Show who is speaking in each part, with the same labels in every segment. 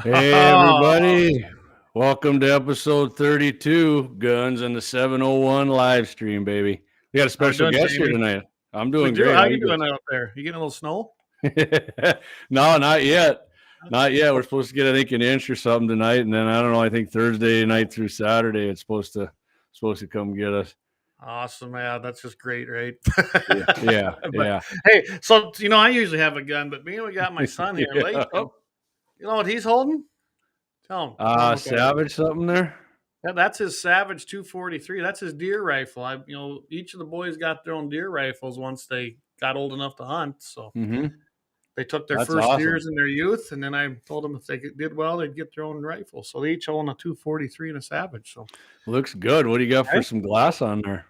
Speaker 1: Hey everybody, welcome to episode 32, Guns and the 701 live stream, baby. We got a
Speaker 2: How we
Speaker 1: special
Speaker 2: doing,
Speaker 1: guest here
Speaker 2: Jamie?
Speaker 1: tonight. I'm
Speaker 2: We
Speaker 1: doing
Speaker 2: do.
Speaker 1: great.
Speaker 2: How
Speaker 1: How
Speaker 2: you
Speaker 1: you
Speaker 2: doing out there? You getting a little snow?
Speaker 1: guys? No, not yet. Not yet. We're supposed to get, I think, an inch or something tonight, and then I don't know. I think Thursday night through Saturday, it's supposed to come get us.
Speaker 2: Awesome, yeah. That's just great, right?
Speaker 1: Yeah,
Speaker 2: But
Speaker 1: yeah.
Speaker 2: hey, so I usually have a gun, but we got my son here late,
Speaker 1: Yeah.
Speaker 2: and you know what he's holding? Tell him what that is.
Speaker 1: Savage something there.
Speaker 2: That's his Savage 243. That's his deer rifle. Each of the boys got their own deer rifles once they got old enough to hunt. So
Speaker 1: Mm-hmm.
Speaker 2: they took their
Speaker 1: That's
Speaker 2: first
Speaker 1: awesome.
Speaker 2: deers in their youth, and then I told them if they did well, they'd get their own rifle. So they each own a 243 and a Savage. So
Speaker 1: Looks good. What do you got for
Speaker 2: right?
Speaker 1: some glass on there?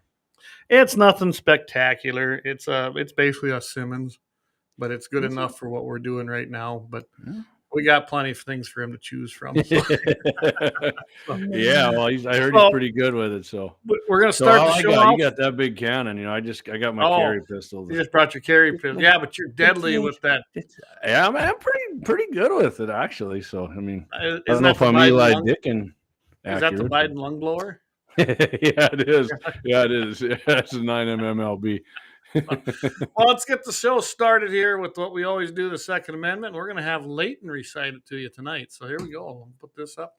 Speaker 2: It's nothing spectacular. It's basically a Simmons, but it's good
Speaker 1: That's
Speaker 2: enough for what we're doing right now. But
Speaker 1: Yeah.
Speaker 2: we got plenty of things for him to choose from. So,
Speaker 1: Yeah, well, I heard he's pretty good with it. So
Speaker 2: we're gonna start the show
Speaker 1: you
Speaker 2: off.
Speaker 1: got that big cannon. I got my
Speaker 2: Oh,
Speaker 1: carry pistol.
Speaker 2: you just brought your carry pistol. Yeah, but you're deadly with that.
Speaker 1: Yeah, I'm pretty good with it actually. So I mean, I don't
Speaker 2: Isn't
Speaker 1: know
Speaker 2: that
Speaker 1: if
Speaker 2: the
Speaker 1: I'm
Speaker 2: Biden
Speaker 1: Eli
Speaker 2: lung?
Speaker 1: Dickin
Speaker 2: Is that the
Speaker 1: accurate.
Speaker 2: Biden lung blower?
Speaker 1: Yeah, it is. Yeah, it is. Yeah, it's a 9 mmLB.
Speaker 2: Well, let's get the show started here with what we always do, the Second Amendment. We're going to have Leighton recite it to you tonight. So here we go. I'll put this up.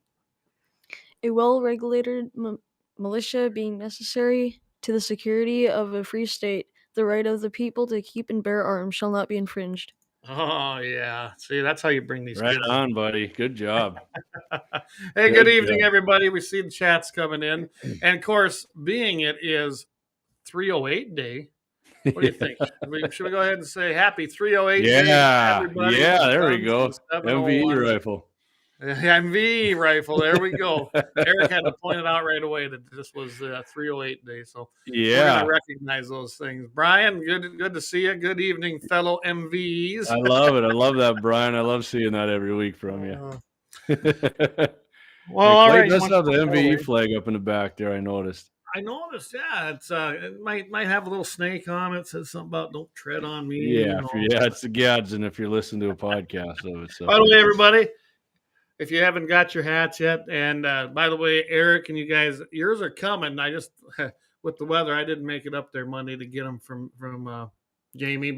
Speaker 3: A well-regulated militia being necessary to the security of a free state, the right of the people to keep and bear arms shall not be infringed.
Speaker 2: Oh, yeah. See, that's how you bring these
Speaker 1: Right
Speaker 2: kids
Speaker 1: on, buddy. Good job.
Speaker 2: Hey, good evening,
Speaker 1: job.
Speaker 2: everybody. We see the chats coming in. And, of course, being it is 308 day, what do you think? Should we go ahead and say happy 308 day to everybody?
Speaker 1: Yeah, there we go.
Speaker 2: Guns to the 701.
Speaker 1: MVE rifle.
Speaker 2: MV rifle. There we go. Eric had to point it out right away that this was 308 day. So we're gonna recognize those things. Brian, good to see you. Good evening, fellow MVEs.
Speaker 1: I love it. I love that, Brian. I love seeing that every week from you.
Speaker 2: Well, all right.
Speaker 1: Does have the MVE flag up in the back there. I noticed.
Speaker 2: Yeah, it's it might have a little snake on it. It says something about "Don't tread on me."
Speaker 1: Yeah, it's the Gadsden. If you're listening to a podcast of it. So.
Speaker 2: By the way, everybody, if you haven't got your hats yet, and by the way, Eric and you guys, yours are coming. I just with the weather, I didn't make it up there Monday to get them from Jamie,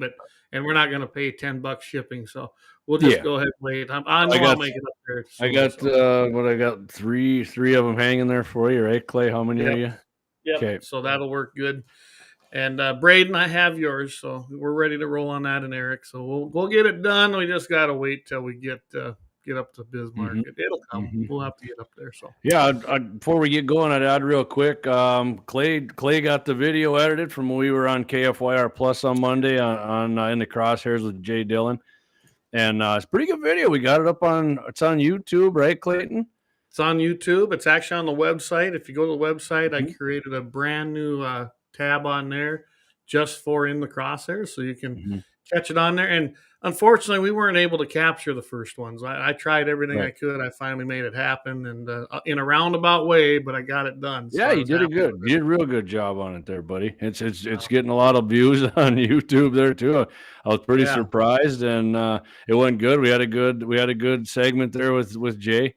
Speaker 2: and we're not going to pay $10 shipping, so we'll just go ahead and wait. I'll make it up there.
Speaker 1: Soon, I got three of them hanging there for you, right, Clay? How many are you?
Speaker 2: Yep. Okay. So that'll work good. And Braden, I have yours, so we're ready to roll on that. And Eric, so we'll get it done. We just got to wait till we get up to Bismarck. Mm-hmm. It'll come. Mm-hmm. We'll have to get up there. So
Speaker 1: yeah, before we get going, I'd add real quick. Clay got the video edited from when we were on KFYR Plus on Monday on in the Crosshairs with Jay Dillon, and it's a pretty good video. We got it up it's on YouTube, right, Clayton?
Speaker 2: It's on YouTube. It's actually on the website. If you go to the website, mm-hmm. I created a brand new tab on there just for In the Crosshairs, so you can catch it on there. And unfortunately, we weren't able to capture the first ones. I tried everything I could. I finally made it happen, and in a roundabout way, but I got it done.
Speaker 1: So yeah, you did you did a real good job on it there, buddy. It's getting a lot of views on YouTube there too. I was pretty surprised, and it went good. We had a good segment there with Jay.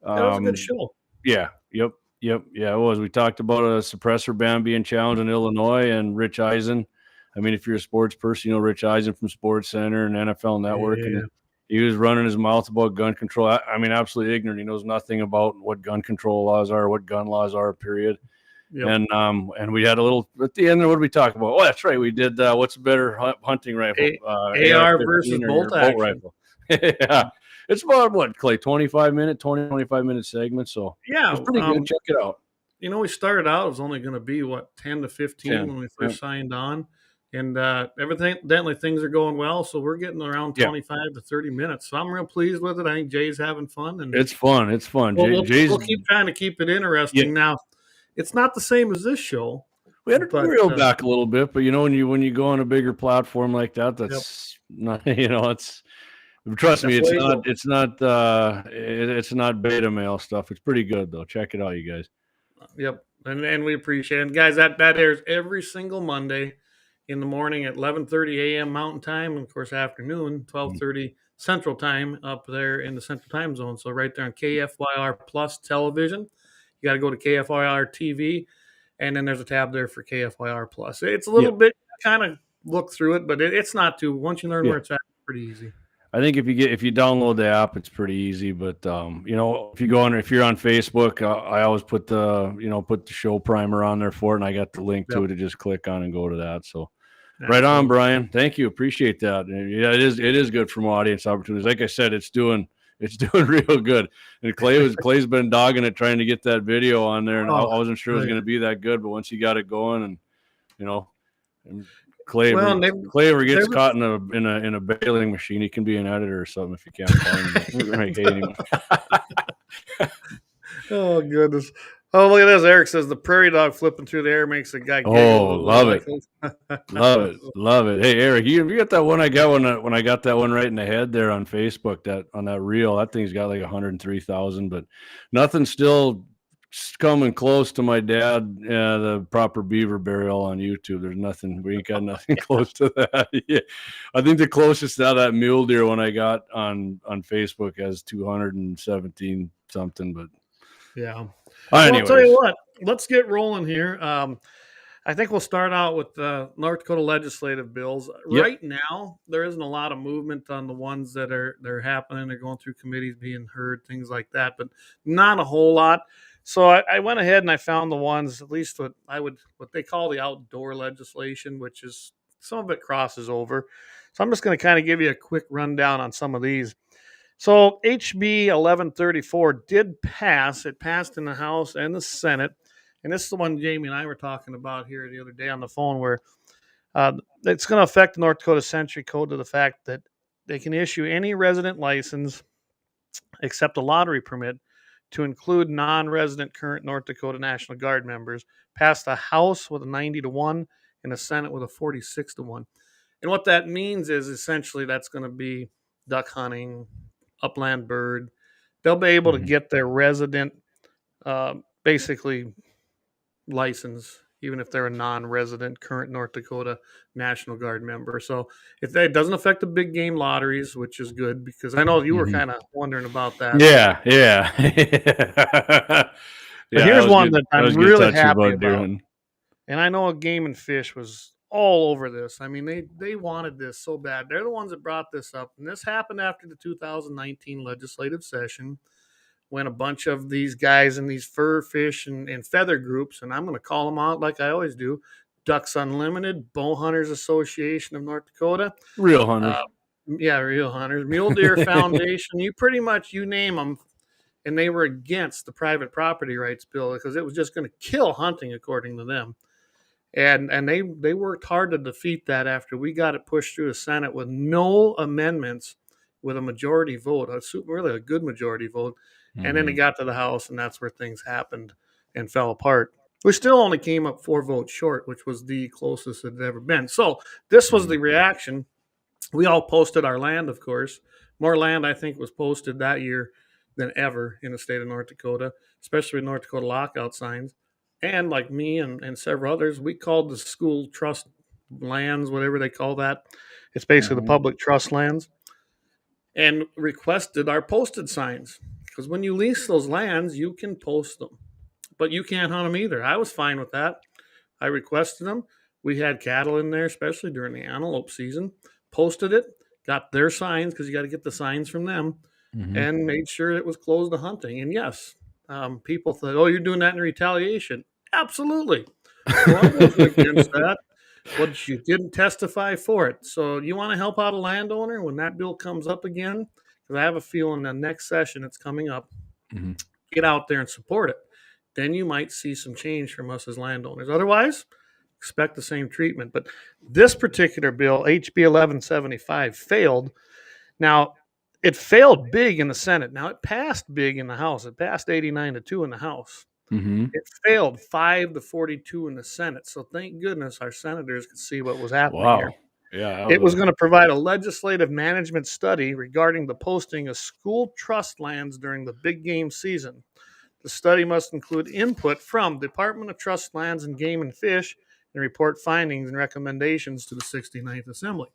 Speaker 2: That was a good show.
Speaker 1: Yeah. Yep. Yeah, it was. We talked about a suppressor ban being challenged in Illinois, and Rich Eisen. I mean, if you're a sports person, you know Rich Eisen from Sports Center and NFL Network, and he was running his mouth about gun control. I mean, absolutely ignorant. He knows nothing about what gun control laws are, what gun laws are, period. Yep. And we had a little at the end there. What did we talk about? Oh, that's right. We did what's a better hunting rifle?
Speaker 2: AR versus bolt
Speaker 1: rifle. Yeah. It's about what, Clay, 25 minute segment. So
Speaker 2: yeah,
Speaker 1: it's pretty good. Check it out.
Speaker 2: You know, we started out, it was only going to be 10 to 15 when we first signed on. And evidently things are going well. So we're getting around 25 to 30 minutes. So I'm real pleased with it. I think Jay's having fun. And
Speaker 1: it's fun.
Speaker 2: We'll keep trying to keep it interesting. Yeah. Now, it's not the same as this show.
Speaker 1: We had to reel back a little bit, but you know, when you go on a bigger platform like that, that's not, it's. Trust me, it's not beta male stuff. It's pretty good though. Check it out, you guys.
Speaker 2: Yep, and we appreciate it. And guys, that airs every single Monday in the morning at 11:30 a.m. Mountain Time, and of course afternoon 12:30 Central Time up there in the Central Time Zone. So right there on KFYR Plus television, you got to go to KFYR TV, and then there's a tab there for KFYR Plus. It's a little
Speaker 1: Yep.
Speaker 2: bit kind of look through it, but it's not too. Once you learn where it's at, it's pretty easy.
Speaker 1: I think if you download the app, it's pretty easy. But if you go on, if you're on Facebook, I always put the show primer on there for it, and I got the link to it to just click on and go to that. So, right on, Brian. Thank you, appreciate that. And yeah, it is good from audience opportunities. Like I said, it's doing real good. And Clay's been dogging it, trying to get that video on there, and I wasn't sure it was going to be that good, but once he got it going, and and Clay ever gets caught in a baling machine, he can be an editor or something if you can't find him.
Speaker 2: Oh goodness! Oh, look at this. Eric says the prairie dog flipping through the air makes a guy giggle.
Speaker 1: Oh, love it. Love it. Hey, Eric, you got that one I got when I got that one right in the head there on Facebook, that on that reel. That thing's got like 103,000, but nothing still coming close to my dad, the proper beaver burial on YouTube. There's nothing. We ain't got nothing close to that. Yeah. I think the closest to that mule deer one I got on Facebook has 217 something, but
Speaker 2: yeah.
Speaker 1: Well,
Speaker 2: I'll tell you what, let's get rolling here. I think we'll start out with the North Dakota legislative bills.
Speaker 1: Yep.
Speaker 2: Right now, there isn't a lot of movement on the ones that they're happening. They're going through committees, being heard, things like that, but not a whole lot. So I went ahead and I found the ones, at least what they call the outdoor legislation, which is some of it crosses over. So I'm just going to kind of give you a quick rundown on some of these. So HB 1134 did pass. It passed in the House and the Senate. And this is the one Jamie and I were talking about here the other day on the phone, where it's going to affect the North Dakota Century Code to the fact that they can issue any resident license except a lottery permit to include non-resident current North Dakota National Guard members, passed the House with a 90-1 and the Senate with a 46-1. And what that means is essentially that's going to be duck hunting, upland bird. They'll be able to get their resident basically license, even if they're a non-resident current North Dakota National Guard member. So if that doesn't affect the big game lotteries, which is good, because I know you were kind of wondering about that.
Speaker 1: Yeah.
Speaker 2: But here's one that I'm really happy about. And I know Game and Fish was all over this. I mean, they wanted this so bad. They're the ones that brought this up. And this happened after the 2019 legislative session, when a bunch of these guys in these fur, fish, and feather groups, and I'm going to call them out like I always do, Ducks Unlimited, Bow Hunters Association of North Dakota.
Speaker 1: Real hunters.
Speaker 2: Real hunters. Mule Deer Foundation, you name them. And they were against the private property rights bill because it was just going to kill hunting, according to them. And they worked hard to defeat that after we got it pushed through the Senate with no amendments, with a majority vote, really a good majority vote. And then it got to the House, and that's where things happened and fell apart. We still only came up 4 votes short, which was the closest it had ever been. So this was the reaction. We all posted our land, of course. More land, I think, was posted that year than ever in the state of North Dakota, especially with North Dakota lockout signs. And like me and several others, we called the school trust lands, whatever they call that. It's basically the public trust lands. And requested our posted signs. Because when you lease those lands, you can post them. But you can't hunt them either. I was fine with that. I requested them. We had cattle in there, especially during the antelope season. Posted it, got their signs, because you got to get the signs from them, and made sure it was closed to hunting. And yes, people thought, oh, you're doing that in retaliation. Absolutely. So I wasn't against that. But you didn't testify for it. So you want to help out a landowner when that bill comes up again? Because I have a feeling the next session it's coming up, get out there and support it. Then you might see some change from us as landowners. Otherwise, expect the same treatment. But this particular bill, HB 1175, failed. Now, it failed big in the Senate. Now, it passed big in the House. It passed 89-2 in the House. It failed 5-42 in the Senate. So thank goodness our senators could see what was happening here.
Speaker 1: Yeah,
Speaker 2: it was going to provide a legislative management study regarding the posting of school trust lands during the big game season. The study must include input from Department of Trust Lands and Game and Fish and report findings and recommendations to the 69th Assembly.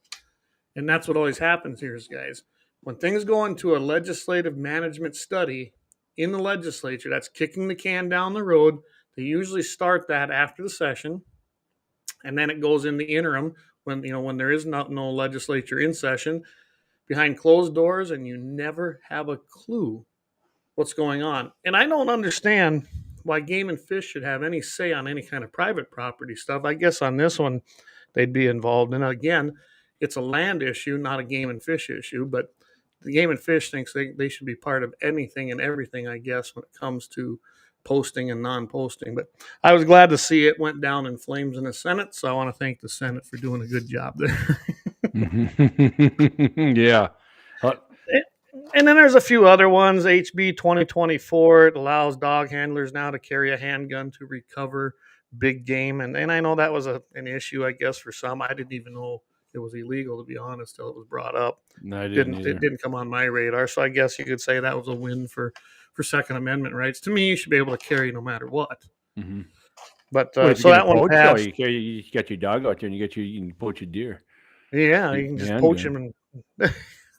Speaker 2: And that's what always happens here, guys. When things go into a legislative management study in the legislature, that's kicking the can down the road. They usually start that after the session, and then it goes in the interim when there is no legislature in session behind closed doors, and you never have a clue what's going on. And I don't understand why Game and Fish should have any say on any kind of private property stuff. I guess on this one they'd be involved. And again, it's a land issue, not a Game and Fish issue, but the Game and Fish thinks they should be part of anything and everything, I guess, when it comes to posting and non-posting. But I was glad to see it went down in flames in the Senate, so I want to thank the Senate for doing a good job there.
Speaker 1: Yeah.
Speaker 2: And then there's a few other ones. HB 2024, it allows dog handlers now to carry a handgun to recover big game. And I know that was an issue, I guess, for some. I didn't even know it was illegal, to be honest, till it was brought up.
Speaker 1: No, I didn't either.
Speaker 2: It didn't come on my radar. So I guess you could say that was a win for Second Amendment rights. To me, you should be able to carry no matter what.
Speaker 1: Mm-hmm.
Speaker 2: But
Speaker 1: well,
Speaker 2: so that one passed.
Speaker 1: You got your dog out there and you can poach a deer.
Speaker 2: Yeah, you can just poach him. And of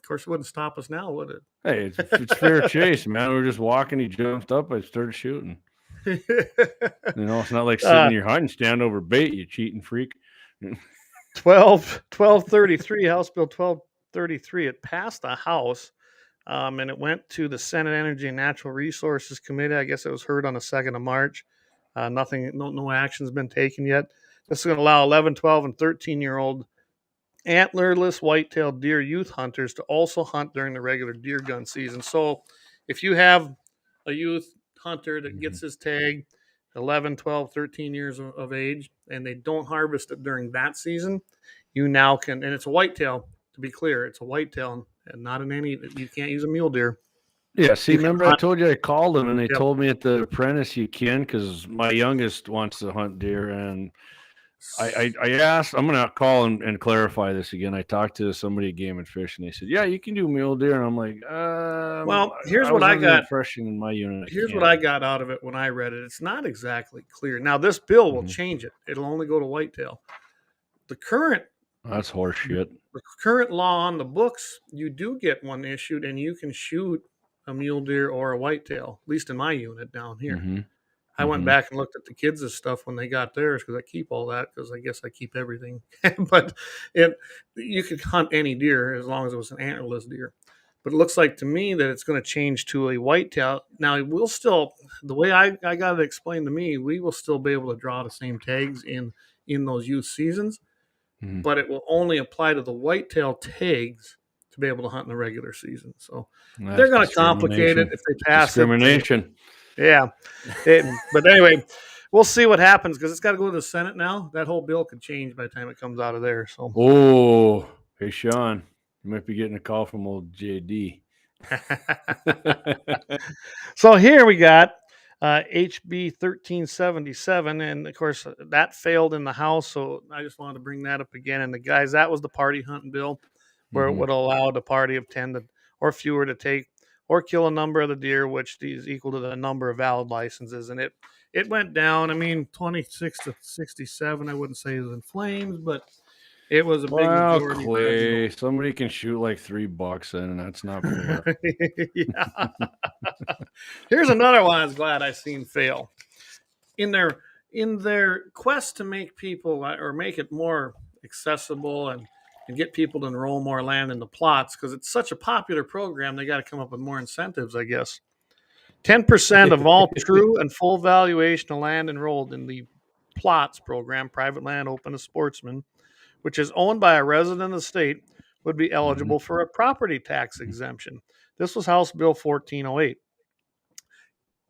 Speaker 2: course, it wouldn't stop us now, would it?
Speaker 1: Hey, it's fair chase, man. We were just walking. He jumped up. I started shooting. It's not like sitting in your hut and stand over bait, you cheating freak.
Speaker 2: 1233, House Bill 1233. It passed the House, and it went to the Senate Energy and Natural Resources Committee. I guess it was heard on the 2nd of March. No action's been taken yet. This is going to allow 11, 12, and 13-year-old antlerless white-tailed deer youth hunters to also hunt during the regular deer gun season. So if you have a youth hunter that gets his tag 11, 12, 13 years of age, and they don't harvest it during that season, you now can, and it's a whitetail, to be clear, it's a whitetail and not you can't use a mule deer.
Speaker 1: Yeah, see, remember I told you I called them and they told me at the apprentice you can, because my youngest wants to hunt deer, and I asked, I'm going to call and clarify this again. I talked to somebody at Game and Fish, and they said, yeah, you can do mule deer. And I'm like,
Speaker 2: well, here's what I got.
Speaker 1: Impression in my unit.
Speaker 2: Here's what I got out of it when I read it. It's not exactly clear. Now, this bill will change it. It'll only go to whitetail.
Speaker 1: That's horse shit.
Speaker 2: The current law on the books, you do get one issued, and you can shoot a mule deer or a whitetail, at least in my unit down here. Mm-hmm. I went back and looked at the kids' stuff when they got theirs, because I keep all that, because I guess I keep everything. But you could hunt any deer as long as it was an antlerless deer. But it looks like to me that it's going to change to a whitetail. Now, we'll still, the way I got it explained to me, we will still be able to draw the same tags in those youth seasons, but it will only apply to the whitetail tags to be able to hunt in the regular season. So they're going to complicate it if they pass
Speaker 1: discrimination.
Speaker 2: Yeah. But anyway, we'll see what happens, because it's got to go to the Senate now. That whole bill could change by the time it comes out of there. So.
Speaker 1: Oh, hey, Sean, you might be getting a call from old JD.
Speaker 2: So here we got HB 1377, and of course that failed in the House, so I just wanted to bring that up again. And the guys, that was the party hunting bill, where it would allow the party of 10 or fewer to take or kill a number of the deer, which is equal to the number of valid licenses. And it went down. I mean, 26 to 67. I wouldn't say it was in flames, but it was a big majority.
Speaker 1: Clay, somebody can shoot like $3 in, and that's not fair.
Speaker 2: Yeah. Here's another one I was glad I seen fail. In their quest to make people, or make it more accessible and get people to enroll more land in the plots, because it's such a popular program, they got to come up with more incentives, I guess. 10% of all true and full valuation of land enrolled in the plots program, private land open to sportsmen, which is owned by a resident of the state, would be eligible for a property tax exemption. This was House Bill 1408.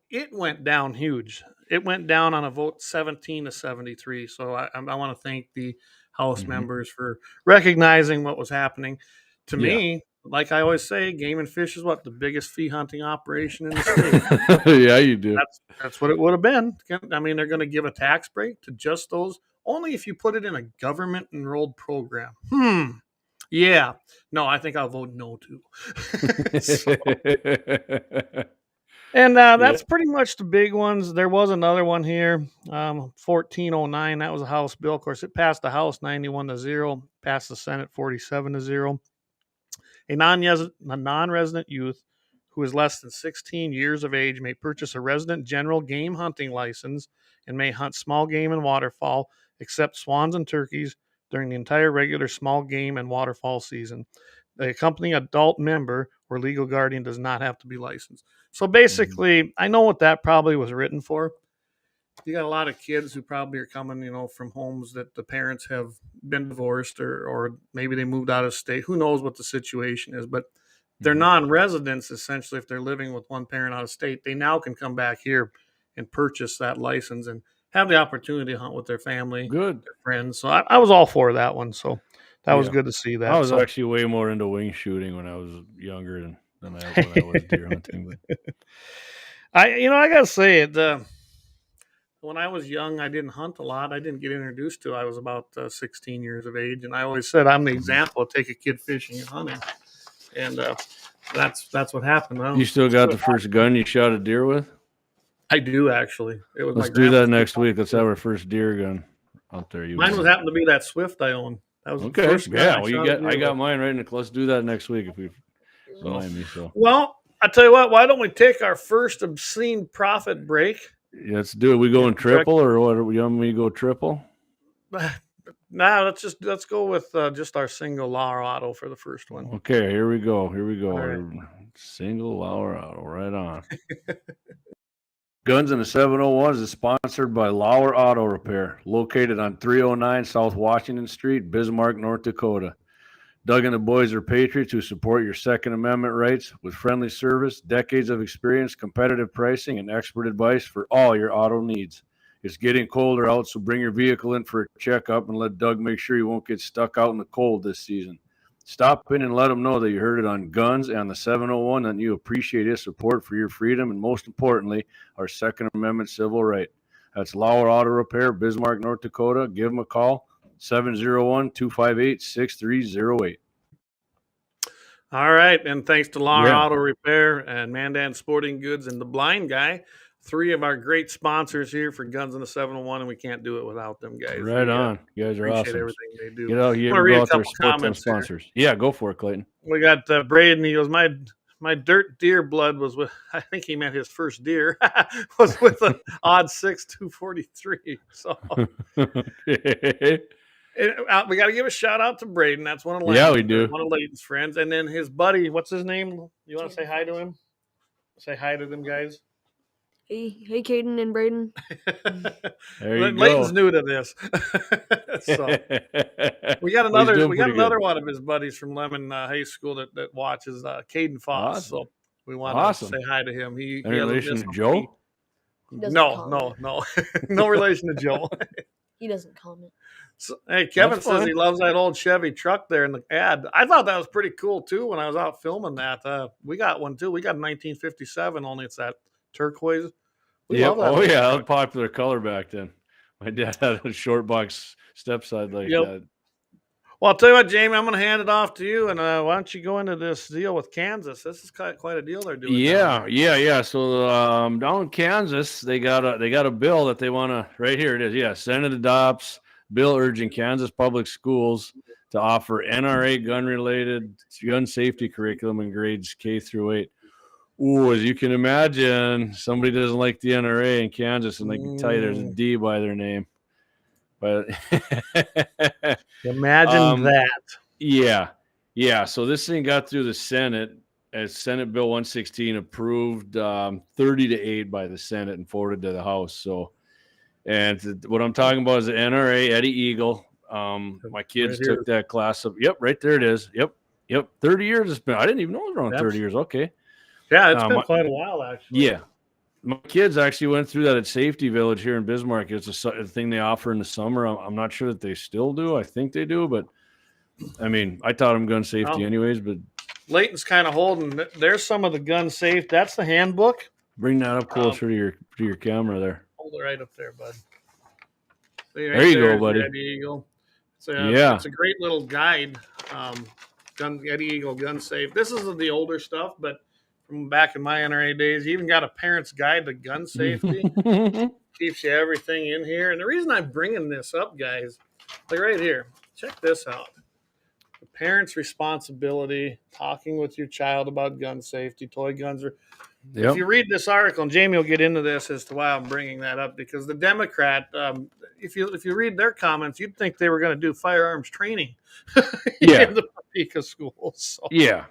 Speaker 2: It went down huge. It went down on a vote 17 to 73. So I want to thank the House members for recognizing what was happening. To me, like I always say, Game and Fish is the biggest fee hunting operation in the state.
Speaker 1: Yeah, you do.
Speaker 2: That's what it would have been. I mean, they're going to give a tax break to just those, only if you put it in a government enrolled program. Yeah. No, I think I'll vote no too. And that's pretty much the big ones. There was another one here, 1409. That was a House bill. Of course, it passed the House 91 to 0, passed the Senate 47 to 0. A non-resident youth who is less than 16 years of age may purchase a resident general game hunting license and may hunt small game and waterfowl, except swans and turkeys, during the entire regular small game and waterfowl season. The accompanying adult member or legal guardian does not have to be licensed. So basically, I know what that probably was written for. You got a lot of kids who probably are coming, from homes that the parents have been divorced or maybe they moved out of state. Who knows what the situation is, but they're non-residents essentially. If they're living with one parent out of state, they now can come back here and purchase that license and have the opportunity to hunt with their family,
Speaker 1: Good.
Speaker 2: their friends. So I was all for that one. So that was good to see that.
Speaker 1: I was actually way more into wing shooting when I was younger than when I was deer hunting. But
Speaker 2: I gotta say it. When I was young, I didn't hunt a lot. I didn't get introduced to. I was about 16 years of age, and I always said I'm the example of take a kid fishing and hunting, and that's what happened.
Speaker 1: You still got the first gun you shot a deer with?
Speaker 2: I do actually. It was
Speaker 1: Let's do that next week. Let's have our first deer gun out there.
Speaker 2: Mine was happened to be that Swift I own. That was
Speaker 1: okay.
Speaker 2: The first gun
Speaker 1: I got mine right in the. Let's do that next week if we remind me. So
Speaker 2: well, I tell you what. Why don't we take our first obscene profit break?
Speaker 1: Yeah, let's do it. We going triple or what? You want me to go triple?
Speaker 2: Nah, let's go with just our single Lauer Auto for the first one.
Speaker 1: Okay, here we go.
Speaker 2: Right.
Speaker 1: Single Lauer Auto, right on. Guns in the 701 is sponsored by Lauer Auto Repair, located on 309 South Washington Street, Bismarck, North Dakota. Doug and the boys are patriots who support your Second Amendment rights with friendly service, decades of experience, competitive pricing, and expert advice for all your auto needs. It's getting colder out, so bring your vehicle in for a checkup and let Doug make sure you won't get stuck out in the cold this season. Stop in and let him know that you heard it on Guns and the 701 and you appreciate his support for your freedom and, most importantly, our Second Amendment civil right. That's Lauer Auto Repair, Bismarck, North Dakota. Give them a call, 701-258-6308.
Speaker 2: All right, and thanks to Lauer Auto Repair and Mandan Sporting Goods and The Blind Guy, three of our great sponsors here for Guns in the 701, and we can't do it without them guys.
Speaker 1: Right on. You guys are
Speaker 2: appreciate
Speaker 1: awesome.
Speaker 2: Everything they do.
Speaker 1: You know, you
Speaker 2: read
Speaker 1: go
Speaker 2: a
Speaker 1: out there,
Speaker 2: couple
Speaker 1: support them
Speaker 2: comments
Speaker 1: sponsors.
Speaker 2: here.
Speaker 1: Yeah, go for it, Clayton.
Speaker 2: We got Braden. He goes, my dirt deer blood was with, I think he meant his first deer, was with an odd 6 243. So we got to give a shout out to Braden. That's one of
Speaker 1: we do.
Speaker 2: One of Leighton's friends. And then his buddy, what's his name? You want to say hi to him? Say hi to them guys.
Speaker 3: Hey, Caden and Braden.
Speaker 1: There you
Speaker 2: Leighton's
Speaker 1: go.
Speaker 2: new to this. So we got another one of his buddies from Lemon High School that watches Caden Foss.
Speaker 1: Awesome.
Speaker 2: So we want to say hi to him. He
Speaker 1: Any relation to Joe?
Speaker 2: No. No relation to Joe.
Speaker 3: He doesn't comment.
Speaker 2: So, hey, Kevin says he loves that old Chevy truck there in the ad. I thought that was pretty cool too when I was out filming that. We got one too. We got a 1957, only it's that turquoise.
Speaker 1: Yeah. Oh yeah, that was a popular color back then. My dad had a short box step side like that.
Speaker 2: Well, I'll tell you what, Jamie, I'm going to hand it off to you, and why don't you go into this deal with Kansas? This is quite a deal they're doing.
Speaker 1: Yeah. So down in Kansas, they got a bill that they want to. Right here it is. Yeah, Senate adopts bill urging Kansas public schools to offer NRA gun-related gun safety curriculum in grades K through 8. Ooh, as you can imagine, somebody doesn't like the NRA in Kansas, and they can tell you there's a D by their name. But
Speaker 2: imagine that.
Speaker 1: Yeah. So this thing got through the Senate as Senate Bill 116 approved 30-8 by the Senate and forwarded to the House. So, and what I'm talking about is the NRA, Eddie Eagle. My kids took that class up. Yep, right there it is. Yep. 30 years it's been. I didn't even know it was around 30 years. Okay.
Speaker 2: Yeah, it's been quite a while, actually.
Speaker 1: Yeah. My kids actually went through that at Safety Village here in Bismarck. It's a thing they offer in the summer. I'm not sure that they still do. I think they do, but I mean, I taught them gun safety anyways. But
Speaker 2: Leighton's kind of holding. There's some of the gun safe. That's the handbook.
Speaker 1: Bring that up closer to your camera there.
Speaker 2: Hold it right up there, bud.
Speaker 1: There you go, buddy.
Speaker 2: Eddie Eagle. It's a great little guide. Eddie Eagle gun safe. This is the older stuff, but from back in my NRA days, you even got a parent's guide to gun safety. Keeps you everything in here. And the reason I'm bringing this up, guys, like right here, check this out. the parent's responsibility, talking with your child about gun safety, toy guns. If you read this article, and Jamie will get into this as to why I'm bringing that up, because the Democrat, if you read their comments, you'd think they were going to do firearms training in the Topeka schools. So.
Speaker 1: Yeah.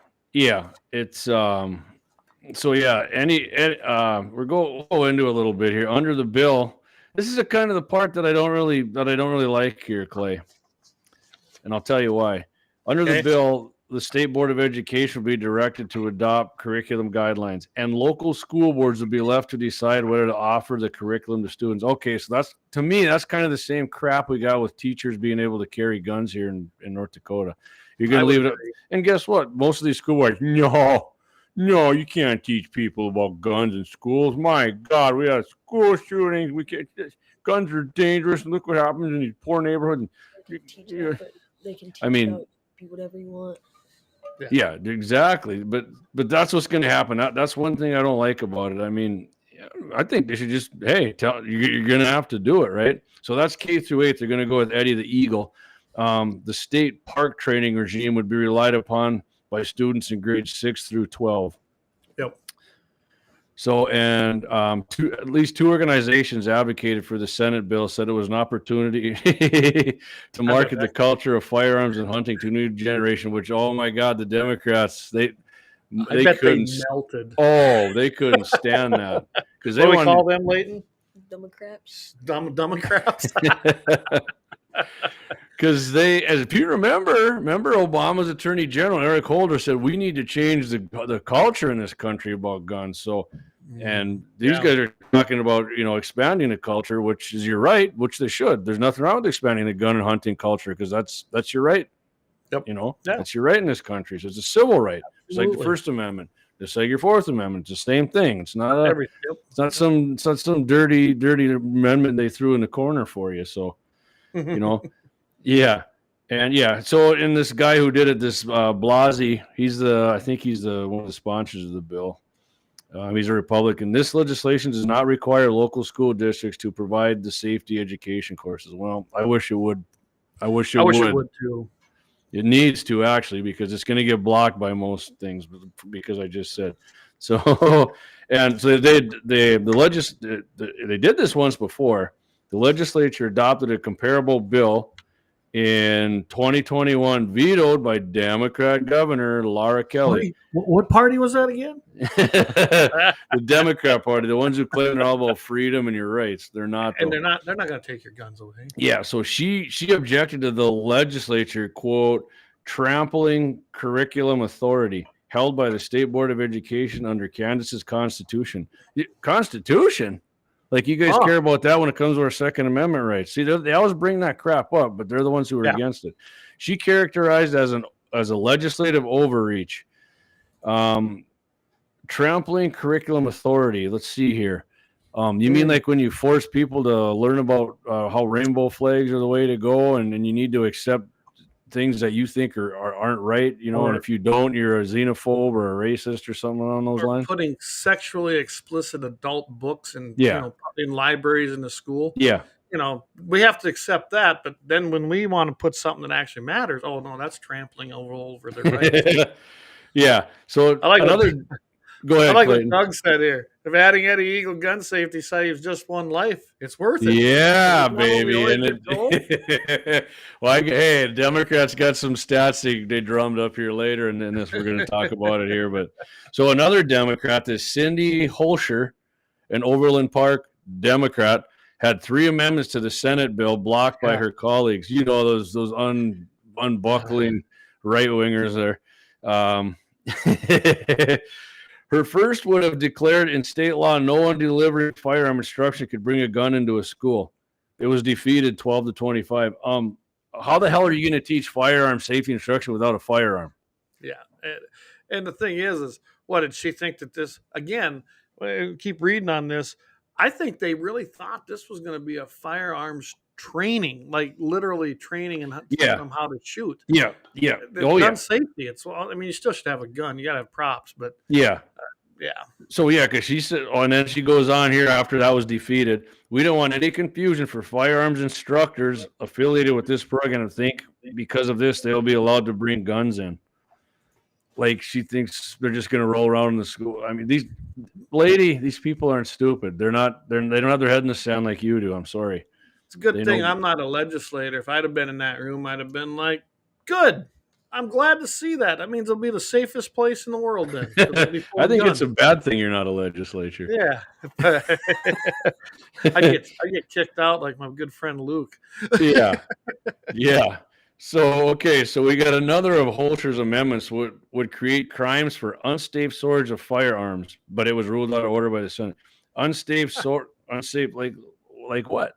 Speaker 1: It's so yeah. We're go into a little bit here under the bill. This is a kind of the part that I don't really like here, Clay, and I'll tell you why. Under the bill, the State Board of Education will be directed to adopt curriculum guidelines, and local school boards will be left to decide whether to offer the curriculum to students. Okay, so that's, to me, that's kind of the same crap we got with teachers being able to carry guns here in North Dakota. You're going to leave it up. And guess what? Most of these school boards, no, you can't teach people about guns in schools. My God, we have school shootings. We can't. Guns are dangerous. And look what happens in these poor neighborhoods.
Speaker 3: They can teach about be whatever you want.
Speaker 1: Yeah, exactly. But that's what's going to happen. That's one thing I don't like about it. I mean, I think they should just, hey, you're going to have to do it, right? So that's K through 8. They're going to go with Eddie the Eagle. The state park training regime would be relied upon by students in grades 6 through 12.
Speaker 2: Yep.
Speaker 1: So, and at least 2 organizations advocated for the Senate bill, said it was an opportunity to market the culture of firearms and hunting to a new generation, which, oh my God, the Democrats, they couldn't.
Speaker 2: They melted.
Speaker 1: Oh, they couldn't stand that. Because they
Speaker 2: wanted, call them, Leighton?
Speaker 3: Democrats.
Speaker 2: Democrats.
Speaker 1: Because if you remember Obama's Attorney General Eric Holder said we need to change the culture in this country about guns. So, and these guys are talking about expanding the culture, which is your right, which they should. There's nothing wrong with expanding the gun and hunting culture because that's your right.
Speaker 2: Yep.
Speaker 1: That's your right in this country. So it's a civil right. It's like the First Amendment. Just like your Fourth Amendment. It's the same thing. It's not it's not some dirty amendment they threw in the corner for you. So, Yeah. And so in this guy who did it, this Blasey, I think he's one of the sponsors of the bill. He's a Republican. This legislation does not require local school districts to provide the safety education courses. Well, I wish it would. I wish it would
Speaker 2: too.
Speaker 1: It needs to, actually, because it's going to get blocked by most things because I just said. So, and so they did this once before. The legislature adopted a comparable bill in 2021, vetoed by Democrat Governor Laura Kelly.
Speaker 2: What party was that again?
Speaker 1: The Democrat Party, the ones who claim they're all about freedom and your rights. They're not.
Speaker 2: And they're not going to take your guns away.
Speaker 1: Yeah, so she objected to the legislature, quote, trampling curriculum authority held by the State Board of Education under Kansas's Constitution. Constitution? Like, you guys care about that when it comes to our Second Amendment rights. See, they always bring that crap up, but they're the ones who are against it. She characterized as a legislative overreach. Trampling curriculum authority. Let's see here. You mean like when you force people to learn about how rainbow flags are the way to go, and you need to accept things that you think aren't right, and if you don't, you're a xenophobe or a racist or something along those lines.
Speaker 2: Putting sexually explicit adult books in libraries in the school.
Speaker 1: Yeah.
Speaker 2: We have to accept that, but then when we want to put something that actually matters, oh no, that's trampling over their rights.
Speaker 1: Yeah. So
Speaker 2: I like
Speaker 1: go ahead.
Speaker 2: I like
Speaker 1: Clayton.
Speaker 2: what Doug said here. If adding Eddie Eagle gun safety saves just one life, it's worth it.
Speaker 1: Yeah, baby. Hey, Democrats got some stats they drummed up here later, and then we're going to talk about it here. But so another Democrat, this Cindy Holscher, an Overland Park Democrat, had 3 amendments to the Senate bill blocked by her colleagues. Those unbuckling right wingers there. Her first would have declared in state law no one delivering firearm instruction could bring a gun into a school. It was defeated 12-25. How the hell are you going to teach firearm safety instruction without a firearm?
Speaker 2: Yeah. And the thing is what did she think that this, again, keep reading on this. I think they really thought this was going to be a firearms training, like literally training and teaching them how to shoot.
Speaker 1: Yeah.
Speaker 2: Gun safety. You still should have a gun. You got to have props, but Yeah.
Speaker 1: So yeah, because she said, oh, and then she goes on here after that was defeated. We don't want any confusion for firearms instructors affiliated with this program to think because of this they'll be allowed to bring guns in. Like she thinks they're just going to roll around in the school. I mean, these people aren't stupid. They don't have their head in the sand like you do. I'm sorry.
Speaker 2: It's a good thing I'm not a legislator. If I'd have been in that room, I'd have been like, good. I'm glad to see that. That means it'll be the safest place in the world then.
Speaker 1: I think it's a bad thing you're not a legislature.
Speaker 2: Yeah. I get kicked out like my good friend Luke.
Speaker 1: Yeah. Yeah. So we got another of Holscher's amendments would create crimes for unsafe storage of firearms, but it was ruled out of order by the Senate. Unsafe like what?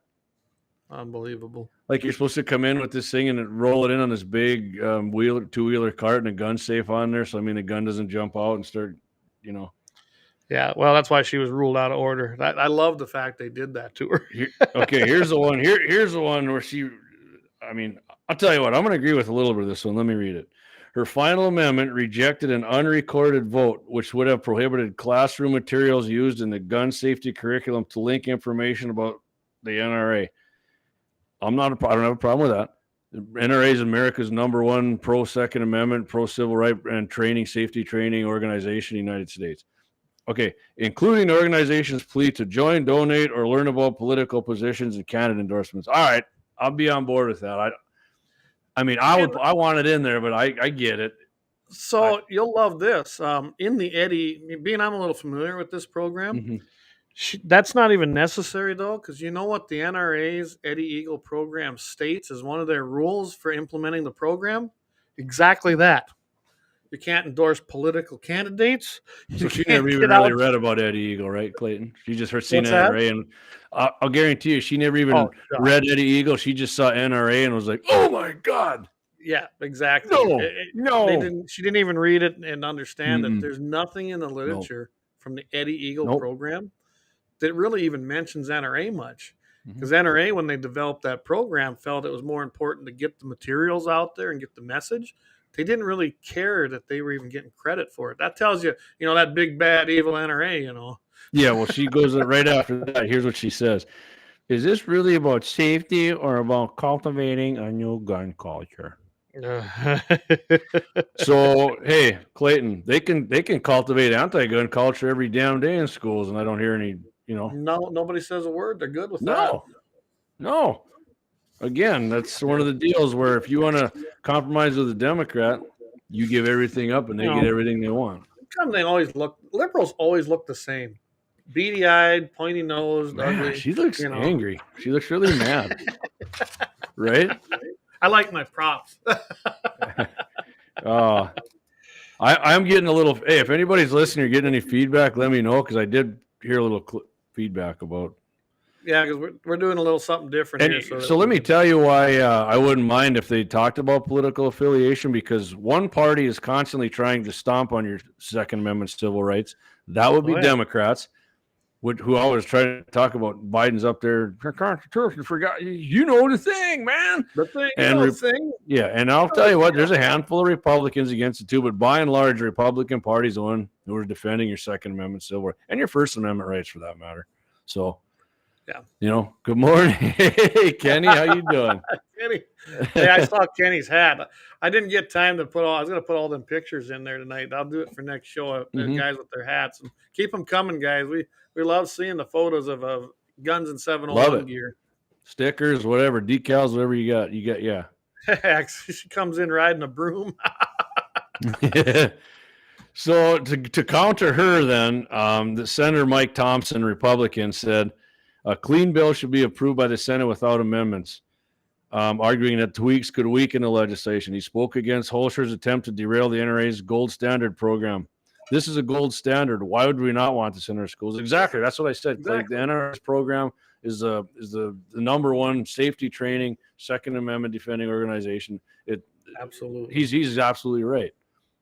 Speaker 2: Unbelievable.
Speaker 1: Like you're supposed to come in with this thing and roll it in on this big two-wheeler cart and a gun safe on there. So I mean the gun doesn't jump out and start,
Speaker 2: Yeah, well, that's why she was ruled out of order. I love the fact they did that to her.
Speaker 1: Here's the one. Here's the one where I'll tell you what, I'm going to agree with a little bit of this one. Let me read it. Her final amendment rejected an unrecorded vote, which would have prohibited classroom materials used in the gun safety curriculum to link information about the NRA. I don't have a problem with that. The NRA is America's number one pro-Second Amendment, pro-civil right and safety training organization in the United States. Okay, including the organization's plea to join, donate, or learn about political positions and candidate endorsements. All right, I'll be on board with that. I want it in there, but I get it.
Speaker 2: So you'll love this. In the Eddie, being I'm a little familiar with this program,
Speaker 1: Mm-hmm.
Speaker 2: That's not even necessary though, because you know what the NRA's Eddie Eagle program states as one of their rules for implementing the program? Exactly that. You can't endorse political candidates.
Speaker 1: So she never even really read about Eddie Eagle, right, Clayton? She just heard seen NRA, and I'll guarantee you, she never even read Eddie Eagle. She just saw NRA and was like, "Oh my god!"
Speaker 2: Yeah, exactly.
Speaker 1: No,
Speaker 2: she didn't even read it and understand that there's nothing in the literature from the Eddie Eagle program that really even mentions NRA much. Because NRA, when they developed that program, felt it was more important to get the materials out there and get the message. They didn't really care that they were even getting credit for it. That tells you, that big, bad, evil NRA,
Speaker 1: Yeah, well, she goes right after that. Here's what she says. Is this really about safety or about cultivating a new gun culture? So, hey, Clayton, they can cultivate anti-gun culture every damn day in schools, and I don't hear any,
Speaker 2: No, nobody says a word. They're good with that.
Speaker 1: No. Again, that's one of the deals where if you want to compromise with a Democrat, you give everything up and they get everything they want.
Speaker 2: Liberals always look the same. Beady-eyed, pointy-nosed, ugly.
Speaker 1: She looks angry. She looks really mad. Right?
Speaker 2: I like my props.
Speaker 1: I'm getting a little, hey, if anybody's listening or getting any feedback, let me know, because I did hear a little feedback about.
Speaker 2: Yeah, because we're doing a little something different here.
Speaker 1: So let me tell you why I wouldn't mind if they talked about political affiliation, because one party is constantly trying to stomp on your Second Amendment civil rights. That would be Democrats, who always try to talk about Biden's up there. Constitution forgot. You know the thing, man.
Speaker 2: The thing.
Speaker 1: Yeah, and I'll tell you what, there's a handful of Republicans against it too, but by and large, the Republican Party's the one who are defending your Second Amendment civil rights and your First Amendment rights for that matter. So. Yeah. Good morning. Hey, Kenny, how you doing?
Speaker 2: Kenny. Hey, I saw Kenny's hat. I didn't get time to I was going to put all them pictures in there tonight. I'll do it for next show. Guys with their hats. And keep them coming, guys. We love seeing the photos of Guns and 701 gear.
Speaker 1: Stickers, whatever, decals, whatever you got. Yeah.
Speaker 2: She comes in riding a broom.
Speaker 1: So to counter her then, the Senator Mike Thompson, Republican, said, a clean bill should be approved by the Senate without amendments, arguing that tweaks could weaken the legislation. He spoke against Holscher's attempt to derail the NRA's gold standard program. This is a gold standard. Why would we not want this in our schools? Exactly. That's what I said. Exactly. Like the NRA's program is the number one safety training, Second Amendment defending organization.
Speaker 2: Absolutely.
Speaker 1: He's absolutely right.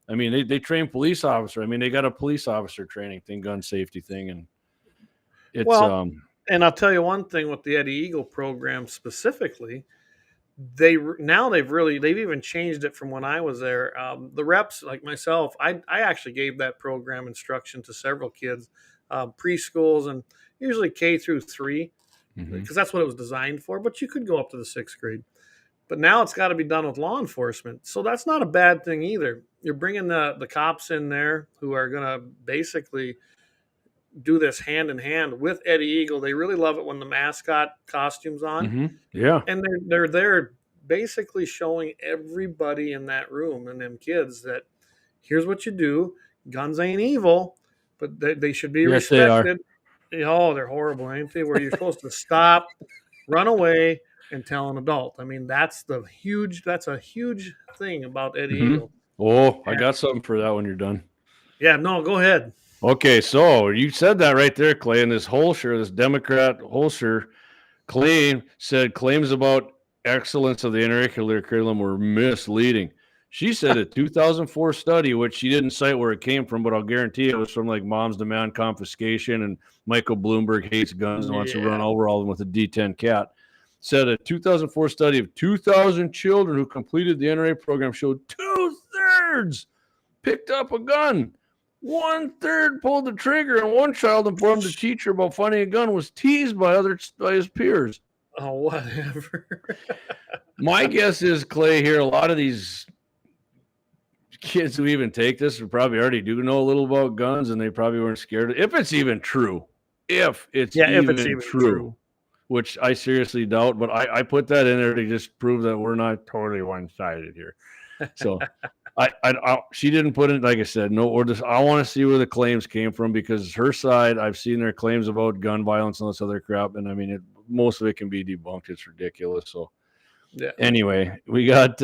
Speaker 1: I mean, they train police officer. I mean, they got a police officer training thing, gun safety thing, and it's
Speaker 2: And I'll tell you one thing with the Eddie Eagle program specifically, they've even changed it from when I was there. The reps, like myself, I actually gave that program instruction to several kids, preschools and usually K through 3, because that's what it was designed for. But you could go up to the 6th grade. But now it's got to be done with law enforcement. So that's not a bad thing either. You're bringing the cops in there who are going to basically do this hand in hand with Eddie Eagle. They really love it when the mascot costume's on.
Speaker 1: Yeah.
Speaker 2: And they're there basically showing everybody in that room and them kids that here's what you do. Guns ain't evil, but they should be
Speaker 1: Yes, they are.
Speaker 2: respected. Oh, they're horrible, ain't they? Where you're supposed to stop, run away, and tell an adult. I mean, that's a huge thing about Eddie Eagle.
Speaker 1: Oh, I got something for that when you're done.
Speaker 2: Yeah, no, go ahead.
Speaker 1: Okay, so you said that right there, Clay, and this Democrat Holscher said claims about excellence of the intercurricular curriculum were misleading. She said a 2004 study, which she didn't cite where it came from, but I'll guarantee it was from like Moms Demand Confiscation and Michael Bloomberg hates guns and wants to run over all of them with a D10 cat, said a 2004 study of 2,000 children who completed the NRA program showed 2/3 picked up a gun. 1/3 pulled the trigger, and one child informed the teacher about finding a gun was teased by his peers.
Speaker 2: Oh, whatever.
Speaker 1: My guess is, Clay, here, a lot of these kids who even take this probably already do know a little about guns, and they probably weren't scared. If it's even true. If it's even true. Which I seriously doubt, but I put that in there to just prove that we're not totally one-sided here. So she didn't put it, like I said, no orders. I want to see where the claims came from, because her side, I've seen their claims about gun violence and this other crap, and I mean, most of it can be debunked. It's ridiculous. So, yeah. Anyway, we got.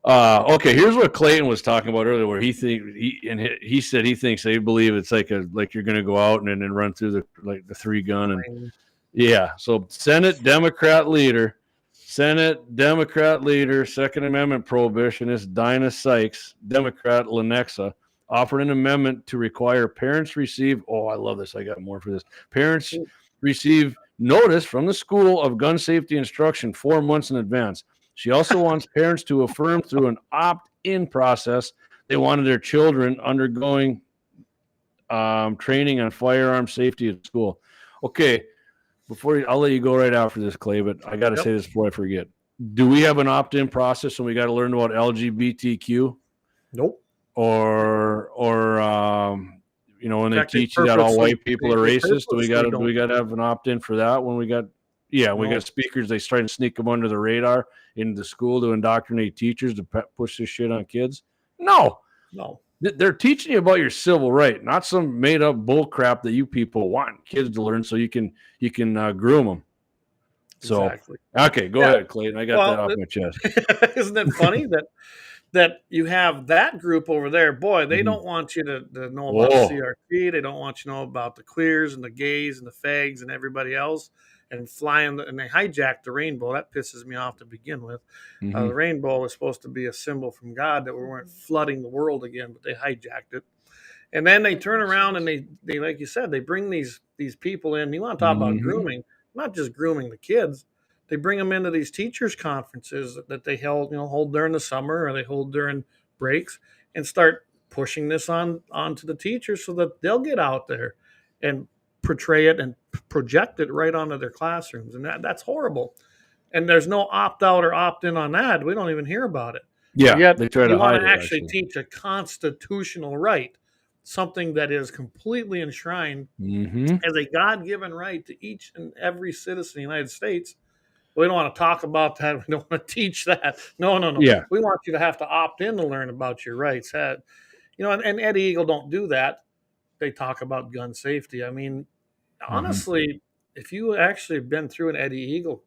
Speaker 1: Okay, here's what Clayton was talking about earlier, where he said he thinks they believe it's like you're going to go out and then run through the 3-gun and yeah. So Senate Democrat leader, Second Amendment prohibitionist Dinah Sykes, Democrat Lenexa, offered an amendment to require parents receive. Oh, I love this. I got more for this. Parents receive notice from the school of gun safety instruction 4 months in advance. She also wants parents to affirm through an opt-in process they wanted their children undergoing training on firearm safety at school. Okay, I'll let you go right after this, Clay, but I got to say this before I forget. Do we have an opt-in process and we got to learn about LGBTQ?
Speaker 2: Nope.
Speaker 1: Or when they teach you that all white people are racist, do we got to have an opt-in for that when we got got speakers, they try to sneak them under the radar into the school to indoctrinate teachers to push this shit on kids? No. They're teaching you about your civil right, not some made up bull crap that you people want kids to learn so you can groom them. So, exactly. Okay, go ahead, Clayton. I got that off my chest.
Speaker 2: Isn't it funny that you have that group over there? Boy, they don't want you to know about CRT. They don't want you to know about the queers and the gays and the fags and everybody else. And and they hijacked the rainbow. That pisses me off to begin with. The rainbow was supposed to be a symbol from God that we weren't flooding the world again, but they hijacked it. And then they turn around and they like you said, they bring these people in. You want to talk about grooming, not just grooming the kids. They bring them into these teachers' conferences that they hold during the summer, or they hold during breaks, and start pushing this onto the teachers so that they'll get out there and portray it and project it right onto their classrooms. And that's horrible. And there's no opt-out or opt-in on that. We don't even hear about it.
Speaker 1: Yeah,
Speaker 2: yet
Speaker 1: they try to hide it.
Speaker 2: Actually teach a constitutional right, something that is completely enshrined as a God-given right to each and every citizen of the United States. We don't want to talk about that. We don't want to teach that. No.
Speaker 1: Yeah.
Speaker 2: We want you to have to opt in to learn about your rights. And Eddie Eagle don't do that. They talk about gun safety. I mean, honestly, if you actually have been through an Eddie Eagle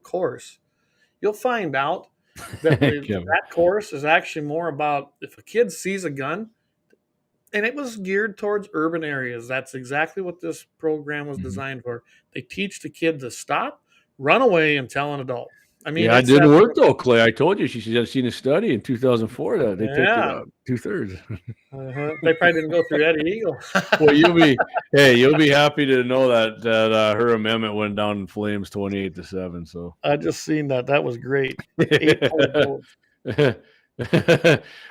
Speaker 2: course, you'll find out that that course is actually more about if a kid sees a gun, and it was geared towards urban areas. That's exactly what this program was designed for. They teach the kid to stop, run away, and tell an adult. I mean,
Speaker 1: Yeah, it
Speaker 2: it's
Speaker 1: didn't
Speaker 2: that.
Speaker 1: work though, Clay. I told you she had seen a study in 2004 that they took it
Speaker 2: Yeah.
Speaker 1: out 2/3.
Speaker 2: They probably didn't go through Eddie Eagle.
Speaker 1: Well, you'll be happy to know that her amendment went down in flames 28-7. So
Speaker 2: I just seen that. That was great. 8-4 votes.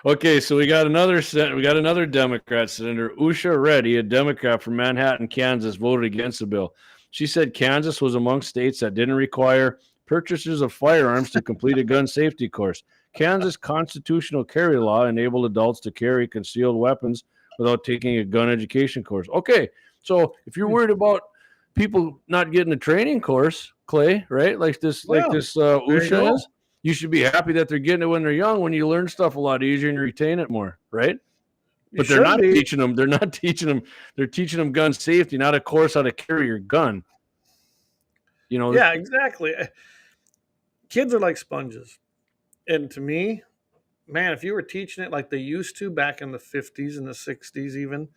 Speaker 1: Okay, so we got another Democrat senator, Usha Reddy, a Democrat from Manhattan, Kansas, voted against the bill. She said Kansas was among states that didn't require purchasers of firearms to complete a gun safety course. Kansas constitutional carry law enabled adults to carry concealed weapons without taking a gun education course. Okay, so if you're worried about people not getting a training course, Clay, right? Like this Usha is, you should be happy that they're getting it when they're young, when you learn stuff a lot easier and you retain it more, right? But they're not teaching them. They're not teaching them. They're teaching them gun safety, not a course how to carry your gun. You know.
Speaker 2: Yeah, exactly. Kids are like sponges. And to me, man, if you were teaching it like they used to back in the 50s and the 60s, even,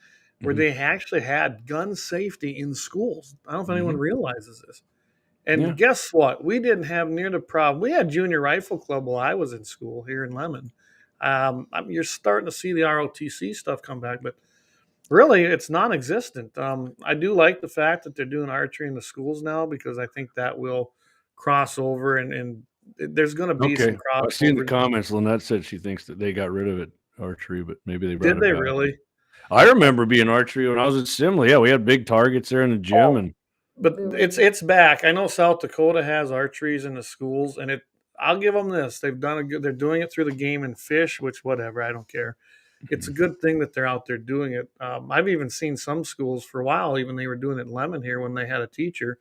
Speaker 2: where they actually had gun safety in schools. I don't know if anyone realizes this. And guess what? We didn't have near the problem. We had junior rifle club while I was in school here in Lemon. You're starting to see the ROTC stuff come back, but really it's non-existent. I do like the fact that they're doing archery in the schools now, because I think that will cross over and there's going to be some crossover.
Speaker 1: I've seen the comments. Lynette said she thinks that they got rid of it, archery, but maybe they brought it back.
Speaker 2: Did they really?
Speaker 1: I remember being archery when I was at Simla. Yeah, we had big targets there in the gym,
Speaker 2: but it's back. I know South Dakota has archeries in the schools, and I'll give them this. They've done a good. They're doing it through the game and fish, which whatever. I don't care. It's a good thing that they're out there doing it. I've even seen some schools for a while, even they were doing it in Lemon here when they had a teacher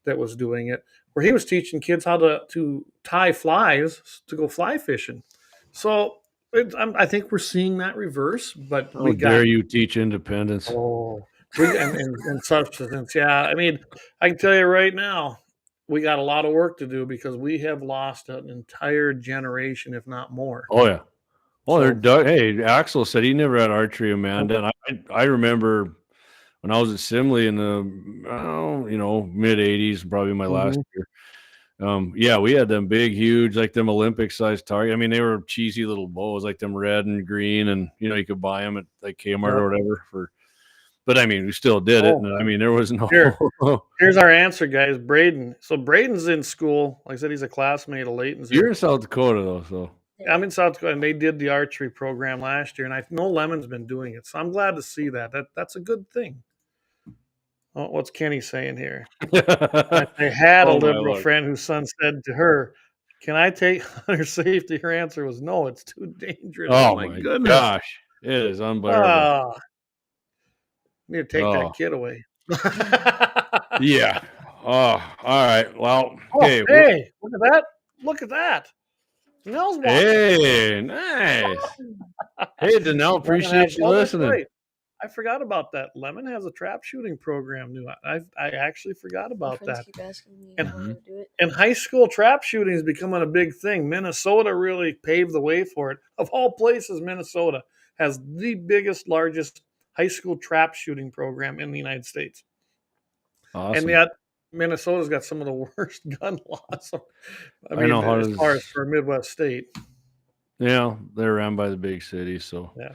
Speaker 2: that was doing it, where he was teaching kids how to tie flies to go fly fishing. So I think we're seeing that reverse. But
Speaker 1: how dare you teach independence?
Speaker 2: And substance. Yeah, I mean, I can tell you right now, we got a lot of work to do, because we have lost an entire generation, if not more.
Speaker 1: Oh yeah. Well, hey, Axel said he never had archery, Amanda. And I remember when I was at Simley in the mid '80s, probably my last year. We had them big, huge, like them Olympic-sized target. I mean, they were cheesy little bows, like them red and green, and you could buy them at like Kmart or whatever for. But I mean, we still did it. And I mean, there was no.
Speaker 2: Here's our answer, guys. Braden. So Braden's in school. Like I said, he's a classmate of Layton's.
Speaker 1: You're in South Dakota, though, so.
Speaker 2: I'm in South Dakota, and they did the archery program last year, and I know Lemon's been doing it. So I'm glad to see that. That's a good thing. Oh, what's Kenny saying here? I had a liberal friend whose son said to her, "Can I take hunter safety?" Her answer was, "No, it's too dangerous."
Speaker 1: Oh my goodness. Gosh. It is unbearable.
Speaker 2: Need to take that kid away.
Speaker 1: Yeah. Oh, all right. Well, okay.
Speaker 2: Hey, look at that. Look at that. Danelle's watching.
Speaker 1: Hey, nice. Hey, Danelle, appreciate you listening.
Speaker 2: Right. I forgot about that. Lemon has a trap shooting program new. I actually forgot about that.
Speaker 3: Keep asking me how to do it.
Speaker 2: And high school trap shooting is becoming a big thing. Minnesota really paved the way for it. Of all places, Minnesota has the biggest, largest high school trap shooting program in the United States.
Speaker 1: Awesome.
Speaker 2: And yet Minnesota's got some of the worst gun laws. I mean, as far as for a Midwest state.
Speaker 1: Yeah, they're around by the big cities. So
Speaker 2: yeah.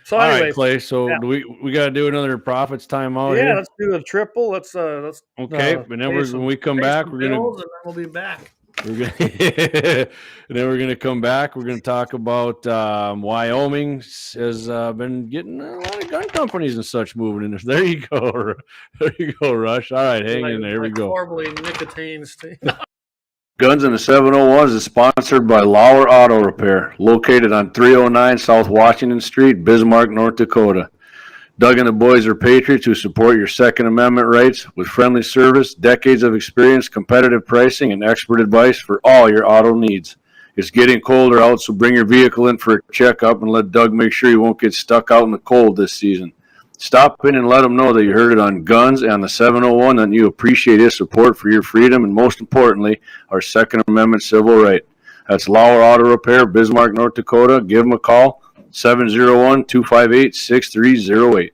Speaker 2: So
Speaker 1: all
Speaker 2: anyway,
Speaker 1: right, Clay. So we got to do another profits timeout.
Speaker 2: Yeah,
Speaker 1: here?
Speaker 2: let's do a triple. Let's okay.
Speaker 1: And then when we come back, we're gonna.
Speaker 2: And then we'll be back.
Speaker 1: We're gonna, and then we're gonna come back. We're gonna talk about Wyoming has been getting a lot of gun companies and such moving in there. There you go, Rush. All right, hang in there. Here we go.
Speaker 2: Horribly nicotine.
Speaker 1: Guns in the 701s is sponsored by Lauer Auto Repair, located on 309 South Washington Street, Bismarck, North Dakota. Doug and the boys are patriots who support your Second Amendment rights with friendly service, decades of experience, competitive pricing, and expert advice for all your auto needs. It's getting colder out, so bring your vehicle in for a checkup and let Doug make sure you won't get stuck out in the cold this season. Stop in and let him know that you heard it on Guns and the 701 and you appreciate his support for your freedom and, most importantly, our Second Amendment civil right. That's Lauer Auto Repair, Bismarck, North Dakota. Give them a call, 701-258-6308.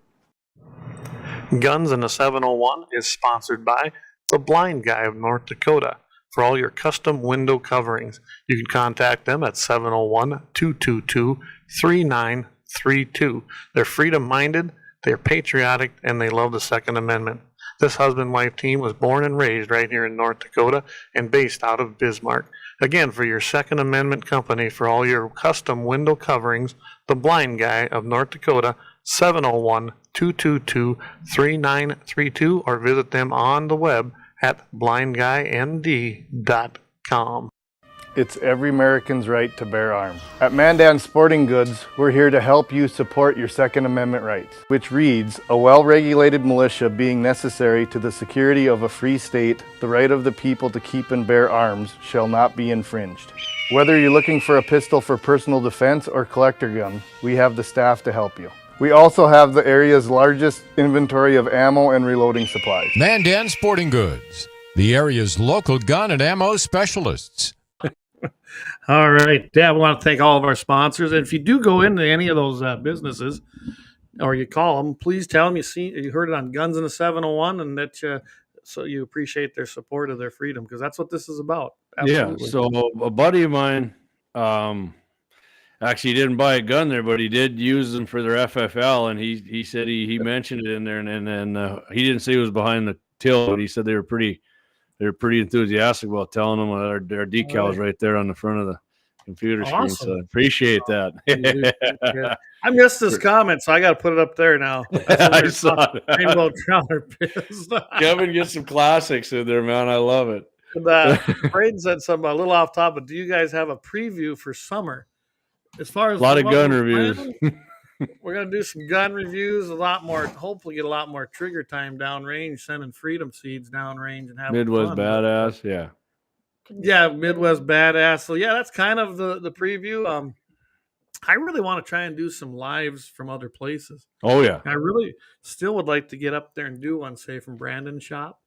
Speaker 2: Guns in the 701 is sponsored by the Blind Guy of North Dakota, for all your custom window coverings. You can contact them at 701-222-3932. They're freedom-minded, they're patriotic, and they love the Second Amendment. This husband-wife team was born and raised right here in North Dakota and based out of Bismarck. Again, for your Second Amendment company, for all your custom window coverings, the Blind Guy of North Dakota, 701-222-3932, or visit them on the web at blindguymd.com.
Speaker 4: It's every American's right to bear arms. At Mandan Sporting Goods, we're here to help you support your Second Amendment rights, which reads, a well-regulated militia being necessary to the security of a free state, the right of the people to keep and bear arms shall not be infringed. Whether you're looking for a pistol for personal defense or collector gun, we have the staff to help you. We also have the area's largest inventory of ammo and reloading supplies.
Speaker 5: Mandan Sporting Goods, the area's local gun and ammo specialists.
Speaker 2: All right, Dad, I want to thank all of our sponsors. And if you do go into any of those businesses or you call them, please tell them you heard it on Guns in the 701 and that so you appreciate their support of their freedom, because that's what this is about. Absolutely.
Speaker 1: Yeah, so a buddy of mine actually didn't buy a gun there, but he did use them for their FFL, and he said he mentioned it in there, and he didn't say he was behind the till, but he said they were pretty enthusiastic about telling them their decals right there on the front of the computer screen. So I appreciate that.
Speaker 2: I missed this comment, so I got to put it up there now.
Speaker 1: I saw that.
Speaker 2: Rainbow Trout Piss.
Speaker 1: Kevin gets some classics in there, man. I love it.
Speaker 2: Braden said something a little off topic. Do you guys have a preview for summer? As far as
Speaker 1: a lot of gun reviews.
Speaker 2: We're going to do some gun reviews, a lot more, hopefully get a lot more trigger time downrange, sending freedom seeds downrange and having
Speaker 1: Midwest
Speaker 2: fun.
Speaker 1: Badass, yeah.
Speaker 2: Yeah, Midwest Badass. So, yeah, that's kind of the preview. I really want to try and do some lives from other places.
Speaker 1: Oh, yeah.
Speaker 2: I really still would like to get up there and do one, say, from Brandon's shop.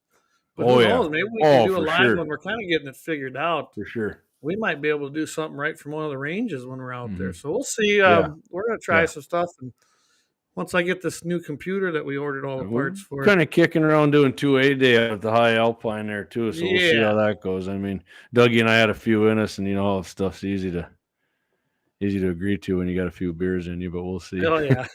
Speaker 2: But
Speaker 1: who
Speaker 2: knows? Maybe we can do a live
Speaker 1: sure.
Speaker 2: when we're kind of getting it figured out.
Speaker 1: For sure.
Speaker 2: We might be able to do something right from one of the ranges when we're out there. So we'll see. We're going to try some stuff. And once I get this new computer that we ordered all the parts for.
Speaker 1: Kind of kicking around doing 2A day at the High Alpine there, too. So we'll see how that goes. I mean, Dougie and I had a few in us, and, all stuff's easy to agree to when you got a few beers in you, but we'll see.
Speaker 2: Oh, yeah.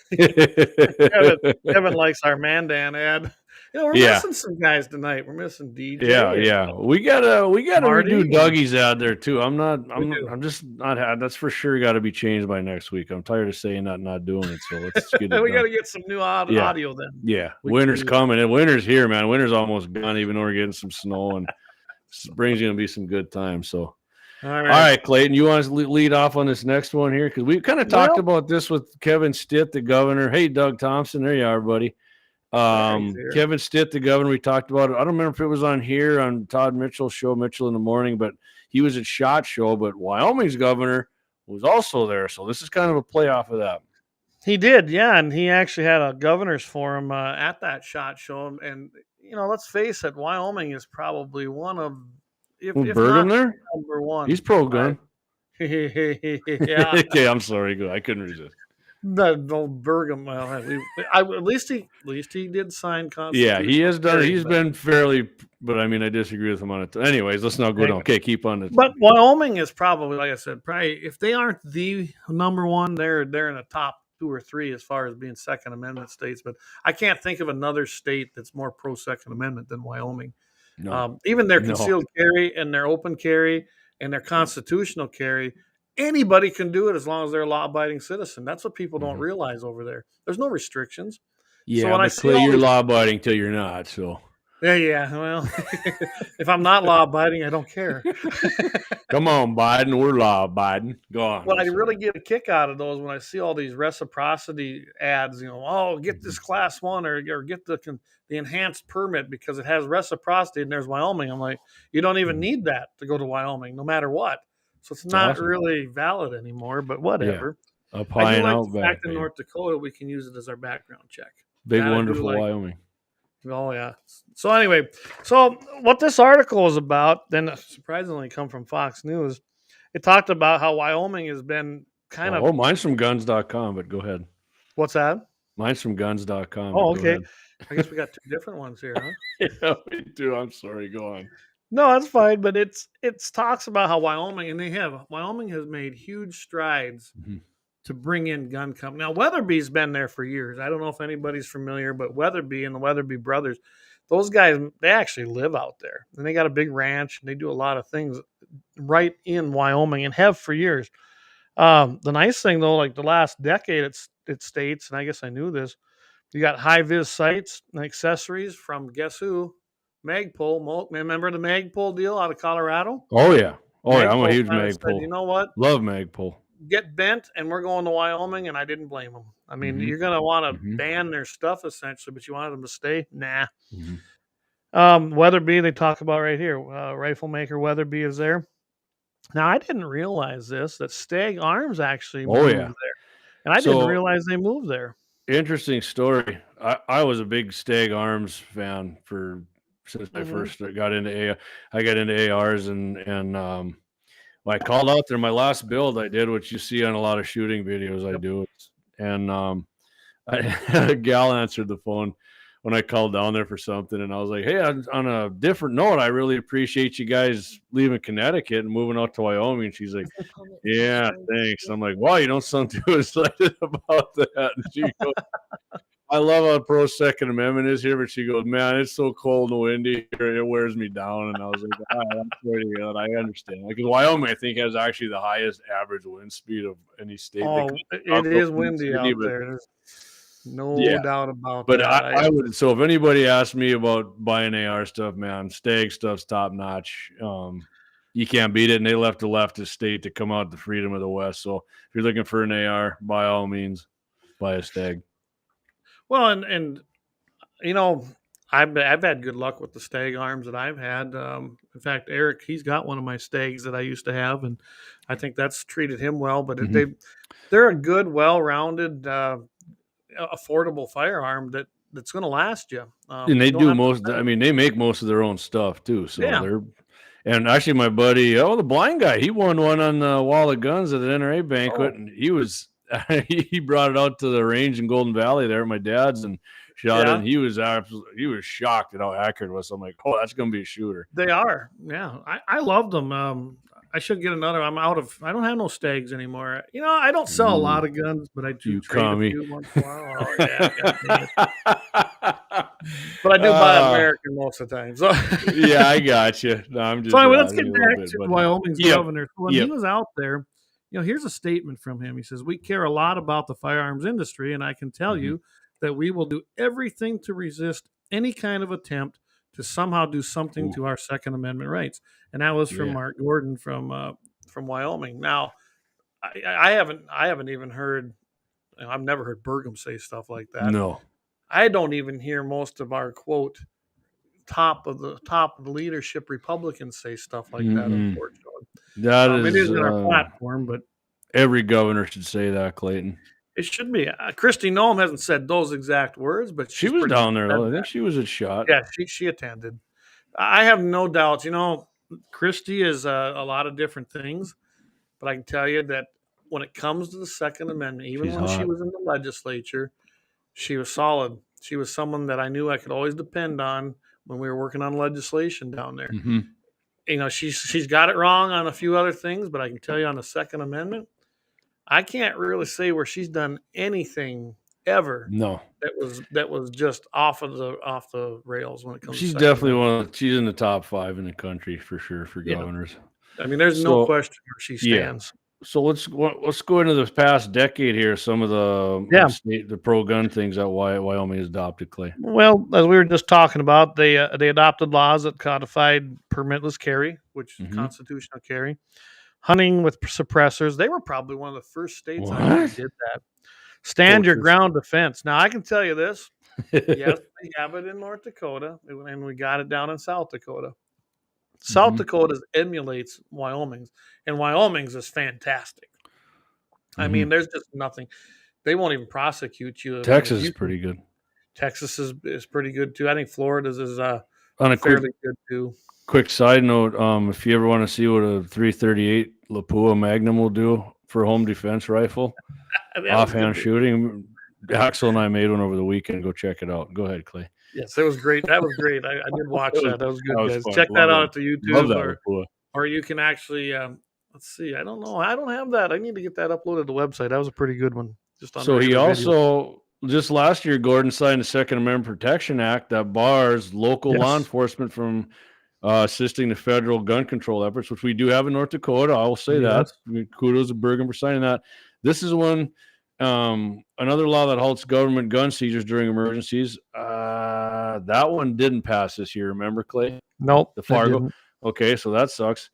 Speaker 2: Kevin likes our Mandan ad. We're missing some guys tonight. We're missing DJ.
Speaker 1: Yeah. We gotta redo Dougie's ad there too. I'm just not. That's for sure got to be changed by next week. I'm tired of saying that and not doing it. So let's get it.
Speaker 2: We got to get some new audio then.
Speaker 1: Yeah, winter's coming and winter's here, man. Winter's almost gone, even though we're getting some snow, and spring's gonna be some good time. So. All right, Clayton, you want to lead off on this next one here? Because we kind of talked about this with Kevin Stitt, the governor. Hey, Doug Thompson, there you are, buddy. Kevin Stitt, the governor, we talked about it. I don't remember if it was on here on Todd Mitchell's show, Mitchell in the Morning, but he was at SHOT Show. But Wyoming's governor was also there, so this is kind of a play off of that.
Speaker 2: He did, yeah, and he actually had a governor's forum at that SHOT Show. And let's face it, Wyoming is probably one of if
Speaker 1: Burgum
Speaker 2: not
Speaker 1: there?
Speaker 2: Number one.
Speaker 1: He's pro gun.
Speaker 2: Yeah.
Speaker 1: Okay, I'm sorry. I couldn't resist.
Speaker 2: No, Burgum. Well, at least he did sign Constitution.
Speaker 1: Yeah, he has done it. He's been fairly, but I mean, I disagree with him on it. Anyways, let's not go down. Okay, keep on this.
Speaker 2: But Wyoming is probably, like I said, probably if they aren't the number one, they're in the top 2 or 3 as far as being Second Amendment states. But I can't think of another state that's more pro Second Amendment than Wyoming.
Speaker 1: No.
Speaker 2: Even their concealed carry and their open carry and their constitutional carry, anybody can do it as long as they're a law-abiding citizen. That's what people don't realize over there. There's no restrictions.
Speaker 1: Yeah,
Speaker 2: so when
Speaker 1: but Clay, you're law-abiding till you're not. So
Speaker 2: yeah. Well, if I'm not law-abiding, I don't care.
Speaker 1: Come on, Biden. We're law-abiding. Go on.
Speaker 2: What I really get a kick out of those when I see all these reciprocity ads, get this class 1 or get the enhanced permit because it has reciprocity and there's Wyoming. I'm like, you don't even need that to go to Wyoming, no matter what. So it's not really valid anymore, but whatever.
Speaker 1: Yeah. Up high and out back.
Speaker 2: In North Dakota, we can use it as our background check.
Speaker 1: Big, wonderful Wyoming.
Speaker 2: Oh, yeah. So anyway, what this article is about, then surprisingly come from Fox News, it talked about how Wyoming has been kind of...
Speaker 1: Oh, mine's from guns.com, but go ahead.
Speaker 2: What's that?
Speaker 1: Mine's from guns.com.
Speaker 2: Oh, okay. I guess we got 2 different ones here, huh?
Speaker 1: Yeah, we do. I'm sorry. Go on.
Speaker 2: No, that's fine, but it's talks about how Wyoming has made huge strides
Speaker 1: Mhm.
Speaker 2: to bring in gun company. Now Weatherby's been there for years. I don't know if anybody's familiar, but Weatherby and the Weatherby brothers, those guys, they actually live out there. And they got a big ranch and they do a lot of things right in Wyoming and have for years. The nice thing though, like the last decade, it states, and I guess I knew this, you got high vis sights and accessories from guess who? Magpul. Remember the Magpul deal out of Colorado?
Speaker 1: Oh yeah. Oh yeah. I'm a
Speaker 2: Magpul
Speaker 1: huge
Speaker 2: kind of said, you
Speaker 1: Magpul.
Speaker 2: know what?
Speaker 1: Love Magpul.
Speaker 2: Get bent, and we're going to Wyoming, and I didn't blame them. I mean,
Speaker 1: Mhm.
Speaker 2: you're gonna want to
Speaker 1: Mhm.
Speaker 2: ban their stuff essentially, but you wanted them to stay? Nah.
Speaker 1: Mhm.
Speaker 2: Weatherby, they talk about right here. Rifle maker Weatherby is there. Now, I didn't realize this that Stag Arms actually
Speaker 1: Oh
Speaker 2: moved
Speaker 1: yeah.
Speaker 2: there, and I didn't
Speaker 1: So
Speaker 2: realize they moved there.
Speaker 1: interesting story. I was a big Stag Arms fan since I
Speaker 2: Hmm.
Speaker 1: first got into I got into ARs and when I called out there my last build I did, what you see on a lot of shooting videos I
Speaker 2: Yep.
Speaker 1: do, and I had a gal answered the phone when I called down there for something, and I was like, "Hey, on a different note, I really appreciate you guys leaving Connecticut and moving out to Wyoming." And she's like, "Yeah, thanks." I'm like, "Wow, you don't sound too excited about that." And she goes, "I love how pro Second Amendment is here," but she goes, "Man, it's so cold and windy here, it wears me down." And I was like, "All right, I'm sorry to hear that. I understand." Because Wyoming, I think, has actually the highest average wind speed of any state. They
Speaker 2: Oh,
Speaker 1: call it
Speaker 2: it
Speaker 1: South
Speaker 2: is
Speaker 1: Oklahoma
Speaker 2: windy
Speaker 1: City,
Speaker 2: out
Speaker 1: but
Speaker 2: there. There's no
Speaker 1: yeah.
Speaker 2: doubt about
Speaker 1: But
Speaker 2: that.
Speaker 1: I would, so if anybody asks me about buying AR stuff, man, Stag stuff's top notch. You can't beat it, and they left the leftist state to come out the freedom of the West. So if you're looking for an AR, by all means, buy a Stag.
Speaker 2: Well, and you know, I've had good luck with the Stag Arms that I've had. In fact, Eric, he's got one of my Stags that I used to have, and I think that's treated him well. But
Speaker 1: Mhm.
Speaker 2: they're a good, well-rounded, affordable firearm that's going to last you.
Speaker 1: And they
Speaker 2: You don't
Speaker 1: do
Speaker 2: have to
Speaker 1: most. I
Speaker 2: spend.
Speaker 1: mean, they make most of their own stuff too. So
Speaker 2: Yeah,
Speaker 1: they're, and actually, my buddy, the blind guy, he won one on the Wall of Guns at the NRA banquet,
Speaker 2: oh
Speaker 1: and he was he brought it out to the range in Golden Valley there at my dad's and shot it.
Speaker 2: yeah.
Speaker 1: And he was shocked at how accurate it was. I'm like, oh, that's gonna be a shooter.
Speaker 2: They are. Yeah. I love them. I should get another. I don't have no Stags anymore. You know, I don't sell a lot
Speaker 1: Ooh,
Speaker 2: of guns, but I do
Speaker 1: you
Speaker 2: trade a
Speaker 1: commie.
Speaker 2: few once in a while. Oh, yeah. God dang it. But I do buy American most of the time. So,
Speaker 1: Yeah, I got you. No, I'm
Speaker 2: so
Speaker 1: just
Speaker 2: anyway, let's
Speaker 1: razzing
Speaker 2: get
Speaker 1: you a little
Speaker 2: back
Speaker 1: bit,
Speaker 2: to
Speaker 1: but
Speaker 2: Wyoming's
Speaker 1: yep,
Speaker 2: governor. So when he
Speaker 1: yep.
Speaker 2: was out there, here's a statement from him. He says, "We care a lot about the firearms industry, and I can tell
Speaker 1: Mhm.
Speaker 2: you that we will do everything to resist any kind of attempt to somehow do something
Speaker 1: Ooh,
Speaker 2: to our Second Amendment rights." And that was from
Speaker 1: yeah.
Speaker 2: Mark Gordon from Wyoming. Now, I haven't even heard. I've never heard Burgum say stuff like that.
Speaker 1: No.
Speaker 2: I don't even hear most of our quote top of the leadership Republicans say stuff like that.
Speaker 1: Mm-mm.
Speaker 2: Unfortunately,
Speaker 1: That
Speaker 2: it is
Speaker 1: is
Speaker 2: in our platform, but
Speaker 1: every governor should say that, Clayton.
Speaker 2: it should be. Kristi Noem hasn't said those exact words, but
Speaker 1: She
Speaker 2: she's
Speaker 1: was
Speaker 2: pretty much
Speaker 1: down there
Speaker 2: said
Speaker 1: though. I think
Speaker 2: that.
Speaker 1: she was at shot.
Speaker 2: Yeah, she attended. I have no doubts. Kristi is a lot of different things, but I can tell you that when it comes to the Second Amendment, even
Speaker 1: She's
Speaker 2: when she
Speaker 1: hot.
Speaker 2: was in the legislature, she was solid. She was someone that I knew I could always depend on when we were working on legislation down there.
Speaker 1: Mm-hmm.
Speaker 2: She's got it wrong on a few other things, but I can tell you on the Second Amendment, I can't really say where she's done anything ever
Speaker 1: No,
Speaker 2: that was just off the rails when it comes to
Speaker 1: she's
Speaker 2: Second
Speaker 1: definitely
Speaker 2: Amendment.
Speaker 1: she's in the top 5 in the country for sure for
Speaker 2: Yeah,
Speaker 1: governors.
Speaker 2: I mean, there's no
Speaker 1: So
Speaker 2: question where she
Speaker 1: yeah,
Speaker 2: stands.
Speaker 1: so let's go into this past decade here. Some of
Speaker 2: Yeah.
Speaker 1: the pro gun things that Wyoming has adopted, Clay.
Speaker 2: Well, as we were just talking about, they adopted laws that codified permitless carry, which is
Speaker 1: Mm-hmm.
Speaker 2: constitutional carry, hunting with suppressors. They were probably one of the first states I think
Speaker 1: What?
Speaker 2: did that. Stand your
Speaker 1: Poachers.
Speaker 2: ground defense. Now I can tell you this. Yes, we have it in North Dakota, and we got it down in South Dakota. South
Speaker 1: Mhm.
Speaker 2: Dakota emulates Wyoming's, and Wyoming's is fantastic. I
Speaker 1: Mhm.
Speaker 2: mean, there's just nothing. They won't even prosecute you. I mean,
Speaker 1: Texas is pretty good.
Speaker 2: Texas is pretty good too. I think Florida's is
Speaker 1: On a
Speaker 2: fairly good too.
Speaker 1: quick side note, if you ever want to see what a 338 Lapua Magnum will do for home defense rifle,
Speaker 2: That was
Speaker 1: offhand
Speaker 2: good.
Speaker 1: shooting, Axel and I made one over the weekend. Go check it out. Go ahead, Clay.
Speaker 2: Yes, it was great. That was great. I did watch that. That was good, guys.
Speaker 1: fun.
Speaker 2: Check that
Speaker 1: Love
Speaker 2: out
Speaker 1: that.
Speaker 2: at the
Speaker 1: Love
Speaker 2: YouTube,
Speaker 1: that with Pua.
Speaker 2: or you can actually let's see. I don't know. I don't have that. I need to get that uploaded to the website. That was a pretty good one. Just on
Speaker 1: So he
Speaker 2: regular video.
Speaker 1: also just last year, Gordon signed the Second Amendment Protection Act that bars local law enforcement from assisting the federal gun control efforts, which we do have in North Dakota. I will say that. I mean, kudos to Bergen for signing that. This is one, another law that halts government gun seizures during emergencies. That one didn't pass this year. Remember, Clay?
Speaker 2: Nope.
Speaker 1: The Fargo. Okay, so that sucks.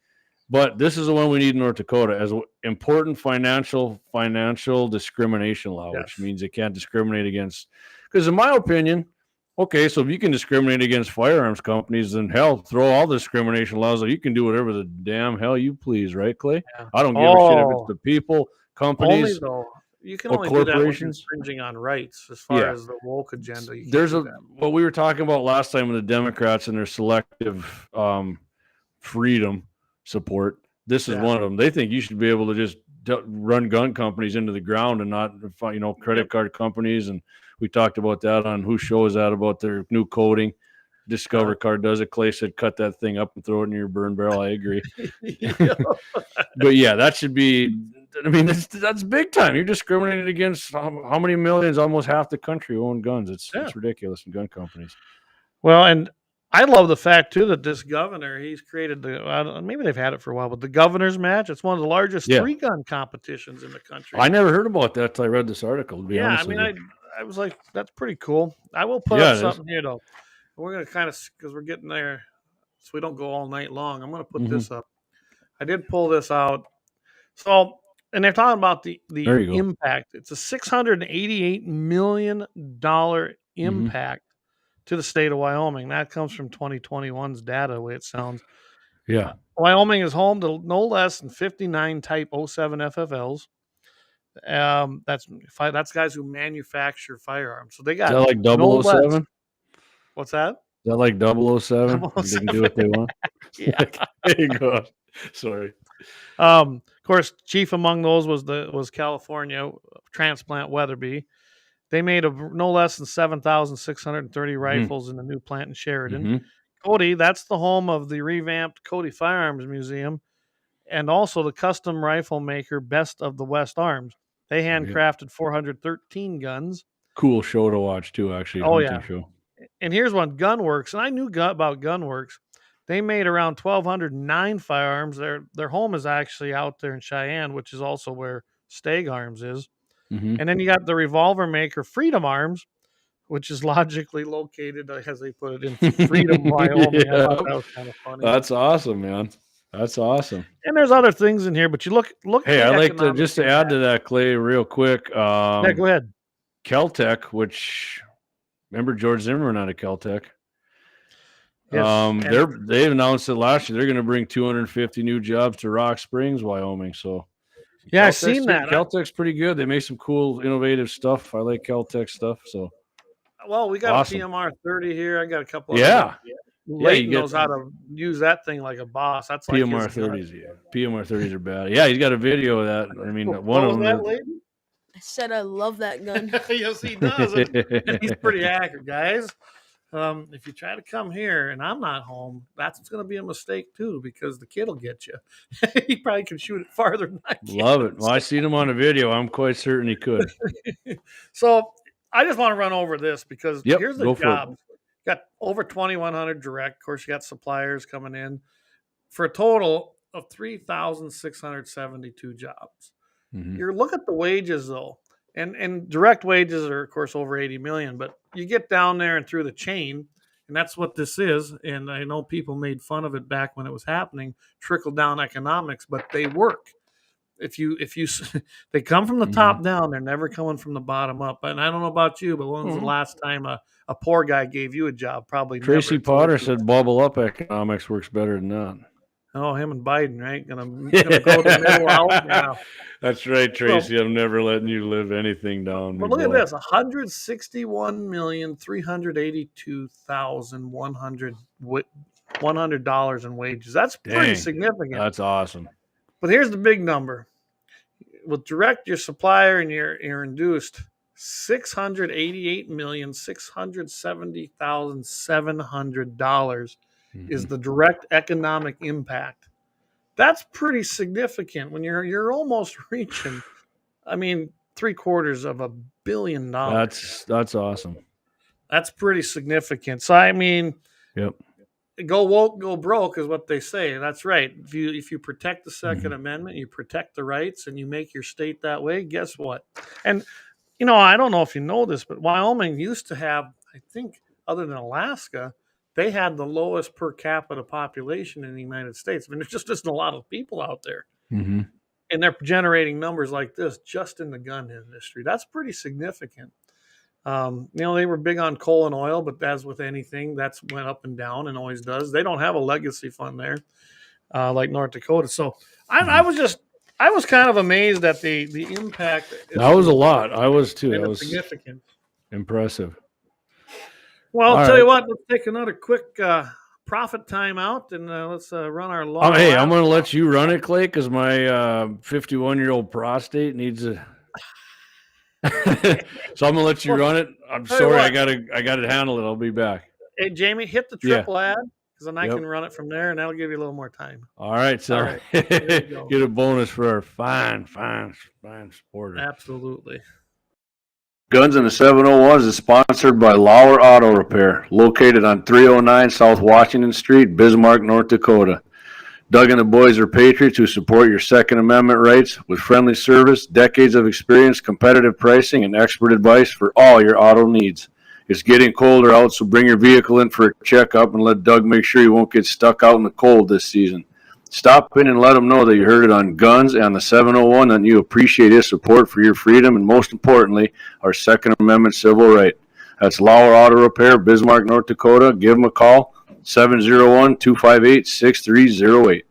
Speaker 1: But this is the one we need in North Dakota as important financial discrimination law, which means they can't discriminate against. Because in my opinion, okay, so if you can discriminate against firearms companies, then hell, throw all the discrimination laws. So you can do whatever the damn hell you please, right, Clay?
Speaker 2: Yeah.
Speaker 1: I don't give a shit if it's the people, companies,
Speaker 2: only though. You can
Speaker 1: or
Speaker 2: only do that when you're
Speaker 1: corporations.
Speaker 2: infringing on rights as far as the woke agenda. You
Speaker 1: There's
Speaker 2: can't do that.
Speaker 1: what we were talking about last time with the Democrats and their selective freedom support. This is one of them. They think you should be able to just run gun companies into the ground and not, credit card companies. And we talked about that on whose show is that about their new coding. Discover Card does it. Clay said, cut that thing up and throw it in your burn barrel. I agree. But yeah, that should be, I mean, that's big time. You're discriminating against how many millions, almost half the country own guns. It's ridiculous in gun companies.
Speaker 2: Well, and I love the fact too that this governor, he's created maybe they've had it for a while, but the governor's match, it's one of the largest 3-gun competitions in the country.
Speaker 1: I never heard about that till I read this article, to be honest with you.
Speaker 2: I was like, that's pretty cool. I will put up something here though. We're going to kind of, because we're getting there, so we don't go all night long. I'm going to put this up. I did pull this out. So, and they're talking about the impact. It's a $688 million impact to the state of Wyoming. That comes from 2021's data, the way it sounds.
Speaker 1: Yeah.
Speaker 2: Wyoming is home to no less than 59 Type 07 FFLs. That's guys who manufacture firearms. So they got
Speaker 1: like 007?
Speaker 2: What's that?
Speaker 1: Is that like 007? They can do what they want.
Speaker 2: Yeah.
Speaker 1: There you go. Sorry.
Speaker 2: Of course, chief among those was California Transplant Weatherby. They made no less than 7,630 rifles in the new plant in Sheridan. Cody, that's the home of the revamped Cody Firearms Museum, and also the custom rifle maker Best of the West Arms. They handcrafted 413 guns.
Speaker 1: Cool show to watch too, actually. Show.
Speaker 2: And here's one, Gunworks, and I knew about Gunworks. They made around 1,209 firearms. Their home is actually out there in Cheyenne, which is also where Stag Arms is. And then you got the revolver maker Freedom Arms, which is logically located, as they put it, in Freedom, Wyoming. I thought that was kind of funny.
Speaker 1: That's awesome, man. That's awesome.
Speaker 2: And there's other things in here, but you look.
Speaker 1: Hey, I like to just to add to that, Clay, real quick.
Speaker 2: Yeah, go ahead.
Speaker 1: Keltec, which remember George Zimmerman out of Keltec.
Speaker 2: Yes.
Speaker 1: They announced it last year. They're going to bring 250 new jobs to Rock Springs, Wyoming. So
Speaker 2: yeah, I've seen that.
Speaker 1: Keltec's pretty good. They make some cool, innovative stuff. I like Keltec stuff. So,
Speaker 2: well, we got a PMR 30 here. I got a couple.
Speaker 1: Layton
Speaker 2: knows how to use that thing like a boss. That's like
Speaker 1: PMR 30s. Yeah, PMR 30s are bad. Yeah, he's got a video of that. I mean, one of them.
Speaker 3: I said I love that gun.
Speaker 2: Yes, he does. And he's pretty accurate, guys. If you try to come here and I'm not home, that's going to be a mistake too, because the kid will get you. He probably can shoot it farther than I can.
Speaker 1: Love it. Well, I seen him on a video. I'm quite certain he could.
Speaker 2: So I just want to run over this because here's the job. Got over 2,100 direct. Of course, you got suppliers coming in for a total of 3,672 jobs. You look at the wages though, and direct wages are of course over 80 million, but you get down there and through the chain, and that's what this is. And I know people made fun of it back when it was happening, trickle down economics, but they work. If you they come from the top down, they're never coming from the bottom up. And I don't know about you, but when was the last time a poor guy gave you a job? Probably
Speaker 1: Tracy
Speaker 2: never.
Speaker 1: Potter said bubble up economics works better than that.
Speaker 2: Oh, him and Biden, right? Gonna go the middle out now.
Speaker 1: That's right, Tracy. I'm never letting you live anything down.
Speaker 2: But look at this: $161,382,100 in wages. That's pretty significant.
Speaker 1: That's awesome.
Speaker 2: But here's the big number: with direct, your supplier, and your induced $688,670,700 is the direct economic impact. That's pretty significant when you're almost reaching, I mean, $750 million.
Speaker 1: That's awesome.
Speaker 2: That's pretty significant. So I mean,
Speaker 1: Yep.
Speaker 2: go woke, go broke is what they say. That's right. If you protect the 2nd Amendment, you protect the rights, and you make your state that way. Guess what? And I don't know if you know this, but Wyoming used to have, I think, other than Alaska, they had the lowest per capita population in the United States. I mean, there just isn't a lot of people out there.
Speaker 1: Mm-hmm.
Speaker 2: And they're generating numbers like this just in the gun industry. That's pretty significant. They were big on coal and oil, but as with anything, that's went up and down and always does. They don't have a legacy fund there like North Dakota. So I was kind of amazed at the impact.
Speaker 1: That was a lot. I was too. That was
Speaker 2: significant.
Speaker 1: Impressive.
Speaker 2: Well, I'll tell you what, let's take another quick profit time out and let's run our law.
Speaker 1: Hey, I'm going to let you run it, Clay, because my 51-year-old prostate needs a. So I'm going to let you run it. I'm sorry, I got to handle it. I'll be back.
Speaker 2: Hey, Jamie, hit the triple ad because then I can run it from there, and that'll give you a little more time.
Speaker 1: All right, so
Speaker 2: All right. Get
Speaker 1: a bonus for our fine supporter.
Speaker 2: Absolutely.
Speaker 1: Guns in the 701 is sponsored by Lauer Auto Repair, located on 309 South Washington Street, Bismarck, North Dakota. Doug and the boys are patriots who support your Second Amendment rights with friendly service, decades of experience, competitive pricing, and expert advice for all your auto needs. It's getting colder out, so bring your vehicle in for a checkup and let Doug make sure you won't get stuck out in the cold this season. Stop in and let him know that you heard it on Guns and the 701 and you appreciate his support for your freedom and, most importantly, our Second Amendment civil right. That's Lauer Auto Repair, Bismarck, North Dakota. Give them a call, 701-258-6308.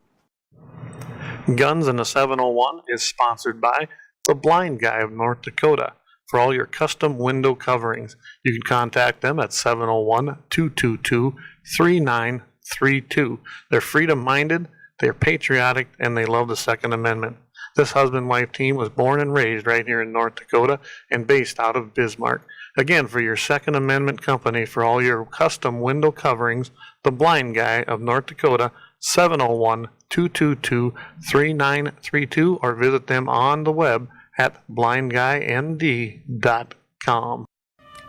Speaker 2: Guns in the 701 is sponsored by The Blind Guy of North Dakota. For all your custom window coverings, you can contact them at 701-222-3932. They're freedom-minded, they're patriotic, and they love the Second Amendment. This husband-wife team was born and raised right here in North Dakota and based out of Bismarck. Again, for your Second Amendment company, for all your custom window coverings, The Blind Guy of North Dakota, 701-222-3932, or visit them on the web at blindguynd.com.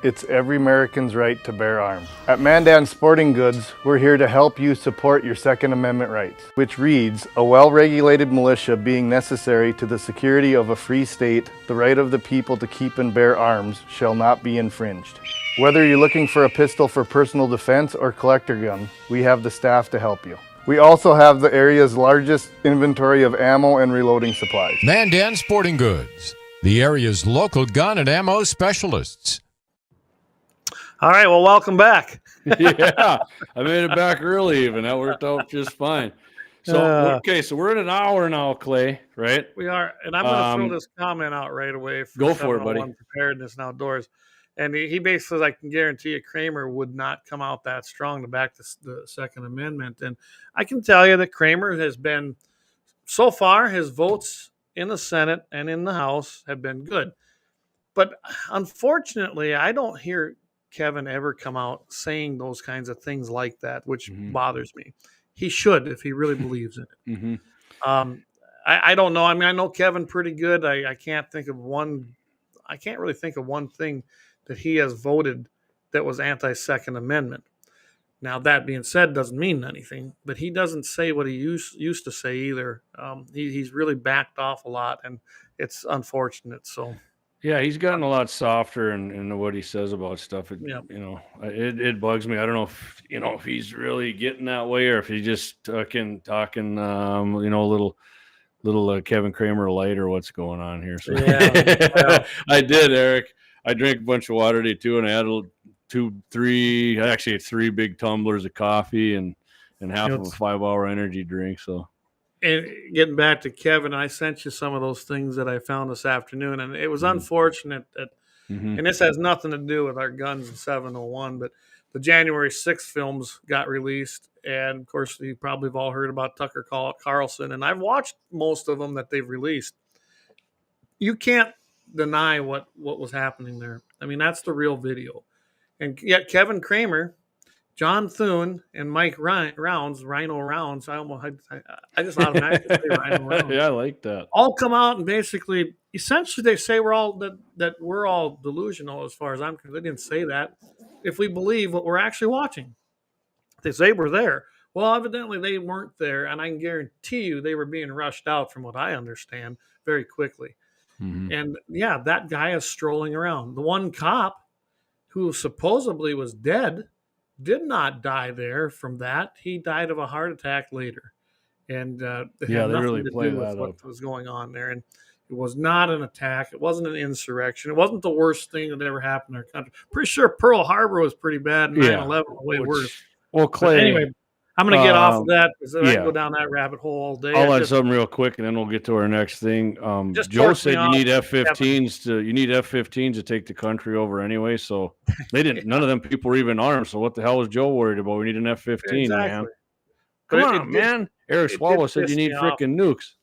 Speaker 4: It's every American's right to bear arms. At Mandan Sporting Goods, we're here to help you support your Second Amendment rights, which reads, a well-regulated militia being necessary to the security of a free state, the right of the people to keep and bear arms shall not be infringed. Whether you're looking for a pistol for personal defense or collector gun, we have the staff to help you. We also have the area's largest inventory of ammo and reloading supplies.
Speaker 5: Mandan Sporting Goods, the area's local gun and ammo specialists.
Speaker 2: All right, well, welcome back.
Speaker 1: Yeah, I made it back early even. That worked out just fine. So, okay, so we're at an hour now, Clay, right?
Speaker 2: We are, and I'm going to throw this comment out right away.
Speaker 1: Go for it, buddy.
Speaker 2: Preparedness and outdoors. And he basically says, I can guarantee you Kramer would not come out that strong to back the Second Amendment. And I can tell you that Kramer has been, so far, his votes in the Senate and in the House have been good. But unfortunately, I don't hear Kevin ever come out saying those kinds of things like that, which bothers me. He should, if he really believes in it. I don't know. I mean, I know Kevin pretty good. I can't really think of one thing that he has voted that was anti-Second Amendment. Now, that being said, doesn't mean anything, but he doesn't say what he used to say either. He's really backed off a lot, and it's unfortunate. So,
Speaker 1: yeah, he's gotten a lot softer in what he says about stuff. It bugs me. I don't know if he's really getting that way or if he's just talking little Kevin Kramer light or what's going on here. So yeah. I did, Eric. I drank a bunch of water today too, and I had three big tumblers of coffee and half of a 5-hour energy drink. So,
Speaker 2: and getting back to Kevin, I sent you some of those things that I found this afternoon, and it was unfortunate that, and this has nothing to do with our Guns in 701, but the January 6th films got released, and of course you probably have all heard about Tucker Carlson, and I've watched most of them that they've released. You can't deny what was happening there. I mean, that's the real video. And yet Kevin Kramer, John Thune, and Mike Rounds, Rhino Rounds, I just automatically say Rhino Rounds.
Speaker 1: Yeah, I like that.
Speaker 2: All come out and basically, essentially, they say that we're all delusional as far as I'm concerned. They didn't say that. If we believe what we're actually watching, they say we're there. Well, evidently they weren't there, and I can guarantee you they were being rushed out, from what I understand, very quickly.
Speaker 1: Mm-hmm.
Speaker 2: And yeah, that guy is strolling around. The one cop who supposedly was dead did not die there from that. He died of a heart attack later. And it had nothing
Speaker 1: really
Speaker 2: to
Speaker 1: play
Speaker 2: do with
Speaker 1: that
Speaker 2: what
Speaker 1: up.
Speaker 2: was going on there. And it was not an attack. It wasn't an insurrection. It wasn't the worst thing that ever happened in our country. Pretty sure Pearl Harbor was pretty bad. 9/11 was way worse.
Speaker 1: Well, Clay.
Speaker 2: But anyway, I'm going to get off of that because I
Speaker 1: yeah.
Speaker 2: can go down that rabbit hole all day.
Speaker 1: I'll add something real quick, and then we'll get to our next thing. Joe said you need F-15s to take the country over anyway. So they didn't. None of them people were even armed. So what the hell was Joe worried about? We need an F-15, man. Come on, man. Eric Swallow said you need freaking nukes.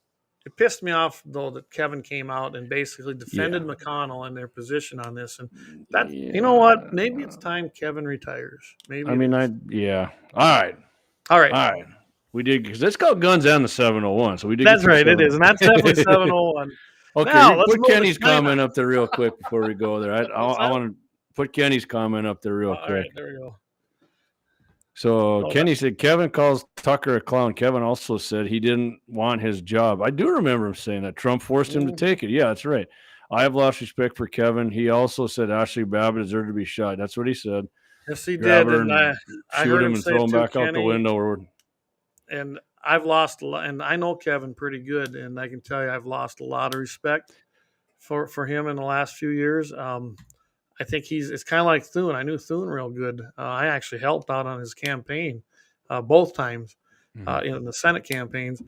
Speaker 2: It pissed me off, though, that Kevin came out and basically defended McConnell and their position on this. And that, you know what? Maybe it's time Kevin retires. Maybe.
Speaker 1: I mean, All right. We did, because it's called Guns and the 701. So we did.
Speaker 2: That's right. It is. And that's definitely 701.
Speaker 1: Okay.
Speaker 2: Now,
Speaker 1: put Kenny's comment up there real quick before we go there. I want to put Kenny's comment up there real quick.
Speaker 2: All right, there we go.
Speaker 1: So Kenny said Kevin calls Tucker a clown. Kevin also said he didn't want his job. I do remember him saying that. Trump forced him to take it. Yeah, that's right. I have lost respect for Kevin. He also said Ashley Babbitt deserved to be shot. That's what he said.
Speaker 2: Yes, he did. And I
Speaker 1: shoot
Speaker 2: heard
Speaker 1: him and throw him back out the window.
Speaker 2: And I've lost a lot, and I know Kevin pretty good, and I can tell you I've lost a lot of respect for him in the last few years. I think it's kind of like Thune. I knew Thune real good. I actually helped out on his campaign both times in the Senate campaigns.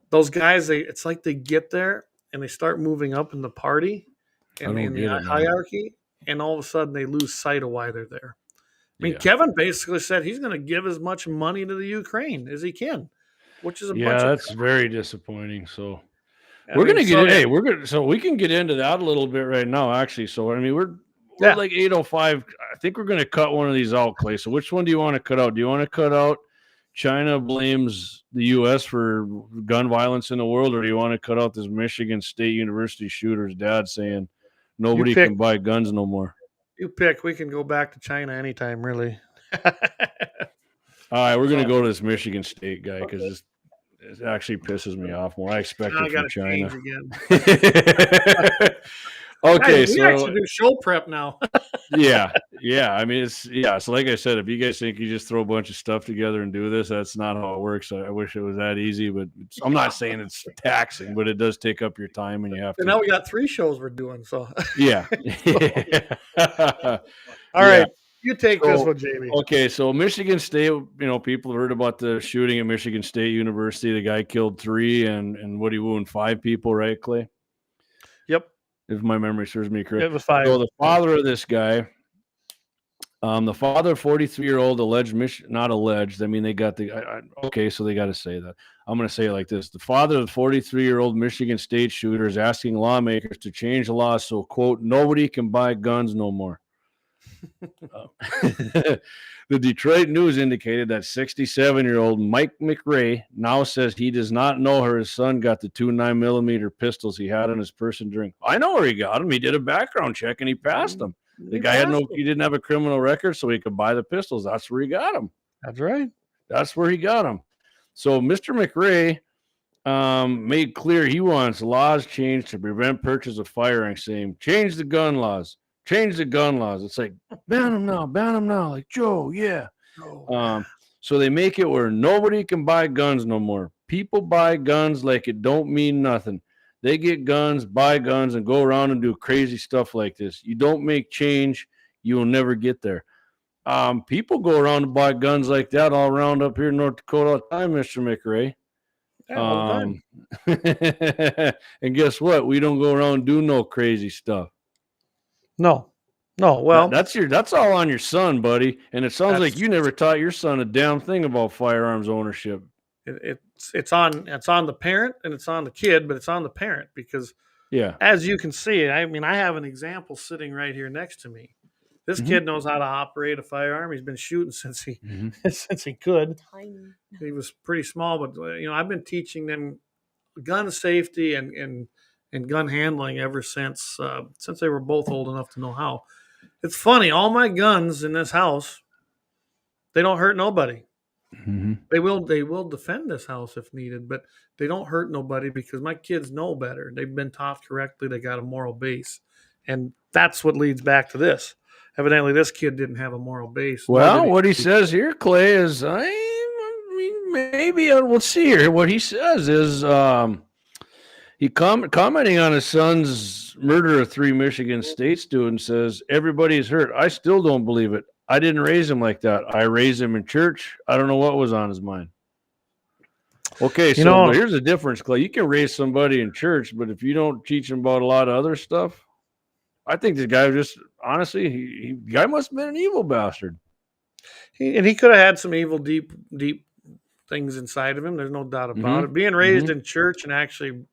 Speaker 2: Those guys, it's like they get there and they start moving up in the party and in the hierarchy, and all of a sudden they lose sight of why they're there. I mean, Kevin basically said he's going to give as much money to the Ukraine as he can, which is a bunch of
Speaker 1: that's very disappointing. So we're going to get in. So we can get into that a little bit right now, actually. So I mean, we're like 8:05. I think we're going to cut one of these out, Clay. So which one do you want to cut out? Do you want to cut out China blames the U.S. for gun violence in the world, or do you want to cut out this Michigan State University shooter's dad saying nobody can buy guns no more?
Speaker 2: You pick. We can go back to China anytime, really.
Speaker 1: All right, we're going to go to this Michigan State guy because it actually pisses me off more. I expect it from China. Okay,
Speaker 2: we actually do show prep now.
Speaker 1: yeah. I mean, So like I said, if you guys think you just throw a bunch of stuff together and do this, that's not how it works. I wish it was that easy, but I'm not saying it's taxing, but it does take up your time, and you have to.
Speaker 2: And now we got 3 shows we're doing, so.
Speaker 1: Yeah.
Speaker 2: All right. You take this one, Jamie.
Speaker 1: Okay, so Michigan State, people have heard about the shooting at Michigan State University. The guy killed 3 and he wounded 5 people, right, Clay?
Speaker 2: Yep.
Speaker 1: If my memory serves me correct.
Speaker 2: It was 5.
Speaker 1: So the father of this guy, the father, 43-year-old, not alleged. I mean, they got okay, so they got to say that. I'm going to say it like this. The father of the 43-year-old Michigan State shooter is asking lawmakers to change the law so, quote, nobody can buy guns no more. The Detroit News indicated that 67-year-old Mike McRae now says he does not know where his son got the 2 9mm pistols he had on his person during. I know where he got them. He did a background check and he passed them. The guy he didn't have a criminal record, so he could buy the pistols. That's where he got them.
Speaker 2: That's right.
Speaker 1: That's where he got them. So Mr. McRae made clear he wants laws changed to prevent purchase of firearms, saying, change the gun laws. Change the gun laws. It's like, ban them now. Like, Joe, yeah. So they make it where nobody can buy guns no more. People buy guns like it don't mean nothing. They get guns, buy guns, and go around and do crazy stuff like this. You don't make change, you will never get there. People go around and buy guns like that all around up here in North Dakota all the time, Mr. McRae. And guess what? We don't go around and do no crazy stuff.
Speaker 2: No. Well,
Speaker 1: that's all on your son, buddy. And it sounds like you never taught your son a damn thing about firearms ownership.
Speaker 2: It's on the parent and it's on the kid, but it's on the parent because
Speaker 1: Yeah.
Speaker 2: as you can see, I mean, I have an example sitting right here next to me. This kid knows how to operate a firearm. He's been shooting since he since he could.
Speaker 3: Tiny.
Speaker 2: He was pretty small, but I've been teaching them gun safety and gun handling ever since they were both old enough to know how. It's funny, all my guns in this house, they don't hurt nobody. They will defend this house if needed, but they don't hurt nobody because my kids know better. They've been taught correctly. They got a moral base, and that's what leads back to this. Evidently, this kid didn't have a moral base.
Speaker 1: Well, what he says here, Clay, is I mean, maybe we'll see here. What he says is he commenting on his son's murder of 3 Michigan State students, says everybody's hurt. I still don't believe it. I didn't raise him like that. I raised him in church. I don't know what was on his mind. Okay, so but here's the difference, Clay. You can raise somebody in church, but if you don't teach them about a lot of other stuff, I think this guy just honestly, guy must have been an evil bastard.
Speaker 2: He could have had some evil, deep things inside of him. There's no doubt about it. Being raised in church and actually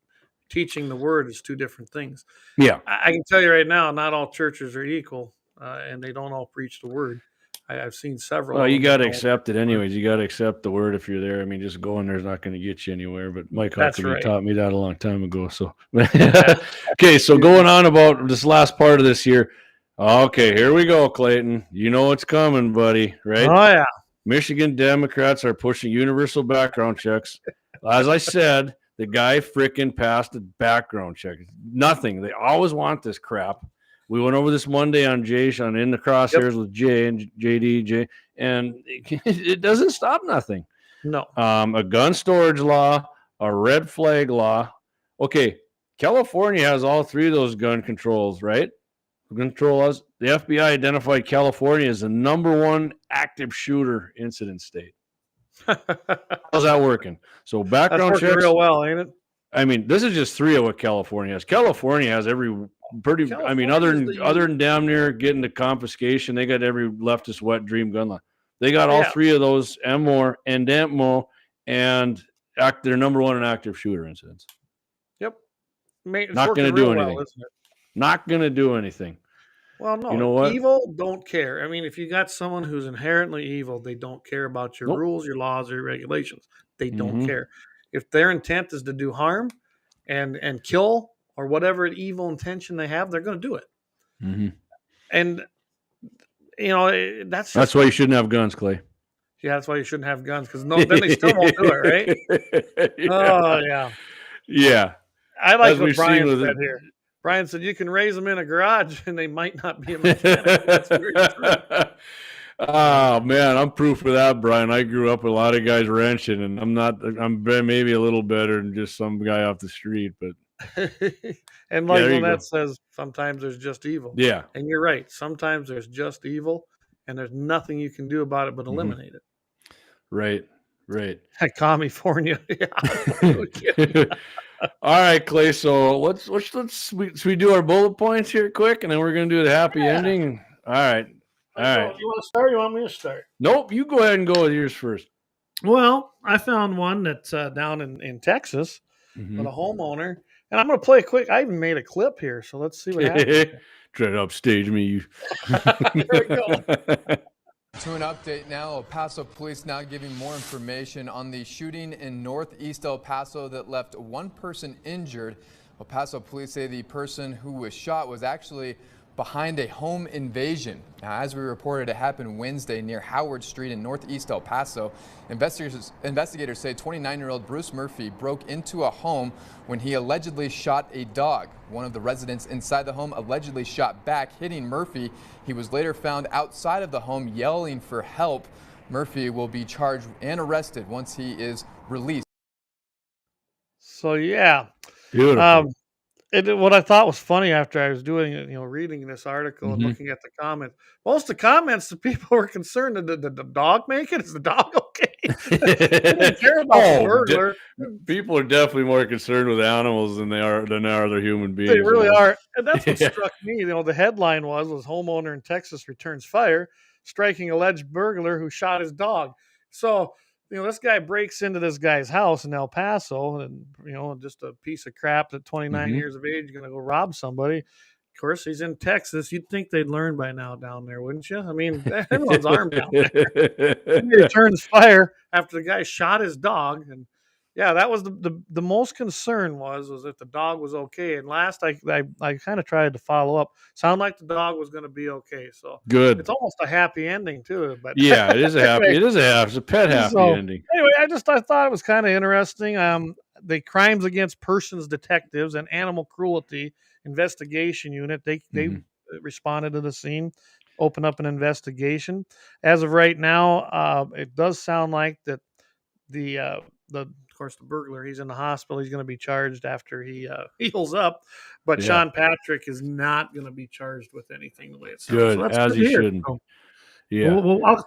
Speaker 2: teaching the word is 2 different things.
Speaker 1: Yeah,
Speaker 2: I can tell you right now, not all churches are equal, and they don't all preach the word. I've seen several.
Speaker 1: Well, you got to accept it anyways. You got to accept the word if you're there. I mean, just going there is not going to get you anywhere. But Mike Huckabee taught me that a long time ago. So, okay, so going on about this last part of this here. Okay, here we go, Clayton. You know what's coming, buddy, right?
Speaker 2: Oh, yeah.
Speaker 1: Michigan Democrats are pushing universal background checks. As I said, the guy freaking passed a background check. Nothing. They always want this crap. We went over this Monday on In the Crosshairs with Jay and JD, and it doesn't stop nothing.
Speaker 2: No.
Speaker 1: A gun storage law, a red flag law. Okay, California has all 3 of those gun controls, right? Control laws. The FBI identified California as the #1 active shooter incident state. How's that working? So background checks
Speaker 2: real well, ain't it?
Speaker 1: I mean, this is just 3 of what California has. California has every pretty. I mean, other than damn near getting the confiscation, they got every leftist wet dream gun law. They got all 3 of those and more, and they're #1 in active shooter incidents.
Speaker 2: Yep.
Speaker 1: Not going to do anything. Well, not going to do anything.
Speaker 2: Well, no.
Speaker 1: You know what?
Speaker 2: Evil don't care. I mean, if you got someone who's inherently evil, they don't care about your rules, your laws, or your regulations. They don't care. If their intent is to do harm and kill or whatever evil intention they have, they're going to do it. And that's
Speaker 1: why you shouldn't have guns, Clay.
Speaker 2: Yeah, that's why you shouldn't have guns because then they still won't do it, right? Oh yeah,
Speaker 1: yeah.
Speaker 2: I like what Brian said here. Brian said you can raise them in a garage and they might not be a mechanic. That's very true.
Speaker 1: Oh man, I'm proof of that, Brian. I grew up with a lot of guys wrenching, and I'm maybe a little better than just some guy off the street, but.
Speaker 2: And like when that says, sometimes there's just evil.
Speaker 1: Yeah,
Speaker 2: and you're right. Sometimes there's just evil, and there's nothing you can do about it but eliminate it.
Speaker 1: Right.
Speaker 2: California.
Speaker 1: All right, Clay. So let's we do our bullet points here quick, and then we're gonna do the happy ending. All right.
Speaker 2: You want to start? Or you want me to start?
Speaker 1: Nope. You go ahead and go with yours first.
Speaker 2: Well, I found one that's down in Texas with a homeowner, and I'm going to play a quick. I even made a clip here, so let's see what happens.
Speaker 1: Try to upstage me.
Speaker 2: There we go.
Speaker 6: To an update now, El Paso police now giving more information on the shooting in northeast El Paso that left 1 person injured. El Paso police say the person who was shot was actually behind a home invasion. Now, as we reported, it happened Wednesday near Howard Street in northeast El Paso. Investigators say 29-year-old Bruce Murphy broke into a home when he allegedly shot a dog. One of the residents inside the home allegedly shot back, hitting Murphy. He was later found outside of the home yelling for help. Murphy will be charged and arrested once he is released.
Speaker 2: So, yeah.
Speaker 1: Beautiful.
Speaker 2: What I thought was funny after I was doing it, reading this article and looking at the comments, most of the comments, the people were concerned that the dog make it. Is the dog okay? They didn't care about the burglar.
Speaker 1: People are definitely more concerned with animals than they are their human beings.
Speaker 2: They really are. And that's what struck me. The headline was homeowner in Texas returns fire, striking alleged burglar who shot his dog. So this guy breaks into this guy's house in El Paso, and just a piece of crap at 29 years of age, going to go rob somebody. Of course, he's in Texas. You'd think they'd learn by now down there, wouldn't you? I mean, everyone's armed down there. He returns fire after the guy shot his dog, and yeah, that was the most concern was if the dog was okay. And last I kind of tried to follow up. Sound like the dog was going to be okay. So
Speaker 1: Good.
Speaker 2: It's almost a happy ending too. But
Speaker 1: yeah, it is a happy. It is a happy. It's a pet happy ending.
Speaker 2: Anyway, I thought it was kind of interesting. The Crimes Against Persons Detectives and Animal Cruelty Investigation Unit they responded to the scene, opened up an investigation. As of right now, it does sound like that the of course, the burglar, he's in the hospital. He's going to be charged after he heals up. But Sean Patrick is not going to be charged with anything the way it sounds.
Speaker 1: Good,
Speaker 2: so that's
Speaker 1: as he shouldn't.
Speaker 2: So,
Speaker 1: yeah.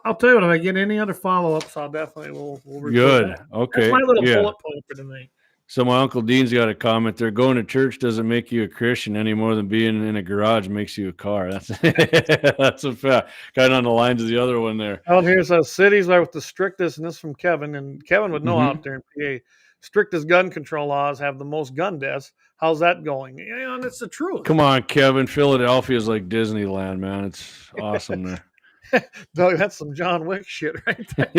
Speaker 2: I'll tell you what, if I get any other follow-ups, I'll definitely we'll
Speaker 1: Good.
Speaker 2: that.
Speaker 1: Okay.
Speaker 2: That's my little bullet point for tonight.
Speaker 1: So my Uncle Dean's got a comment there. Going to church doesn't make you a Christian any more than being in a garage makes you a car. That's that's a fact. Kind of on the lines of the other one there.
Speaker 2: Out here says cities are with the strictest, and this from Kevin. And Kevin would know out there in PA, strictest gun control laws have the most gun deaths. How's that going? And it's the truth.
Speaker 1: Come on, Kevin. Philadelphia is like Disneyland, man. It's awesome there.
Speaker 2: Doug, that's some John Wick shit right there.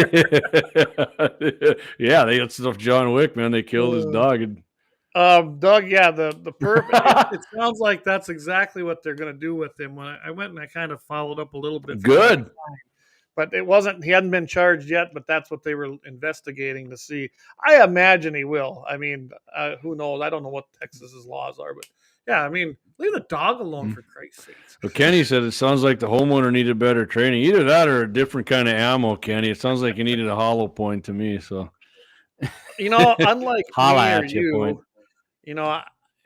Speaker 1: Yeah, that's stuff John Wick, man. They killed his dog.
Speaker 2: Doug, yeah, the perp. it sounds like that's exactly what they're going to do with him. When I went and I kind of followed up a little bit.
Speaker 1: Good.
Speaker 2: But it wasn't. He hadn't been charged yet. But that's what they were investigating to see. I imagine he will. I mean, who knows? I don't know what Texas's laws are, but yeah, I mean, leave the dog alone for Christ's sakes.
Speaker 1: Well, Kenny said it sounds like the homeowner needed better training. Either that or a different kind of ammo, Kenny. It sounds like he needed a hollow point to me. So,
Speaker 2: unlike
Speaker 1: holla
Speaker 2: me
Speaker 1: at
Speaker 2: or
Speaker 1: you,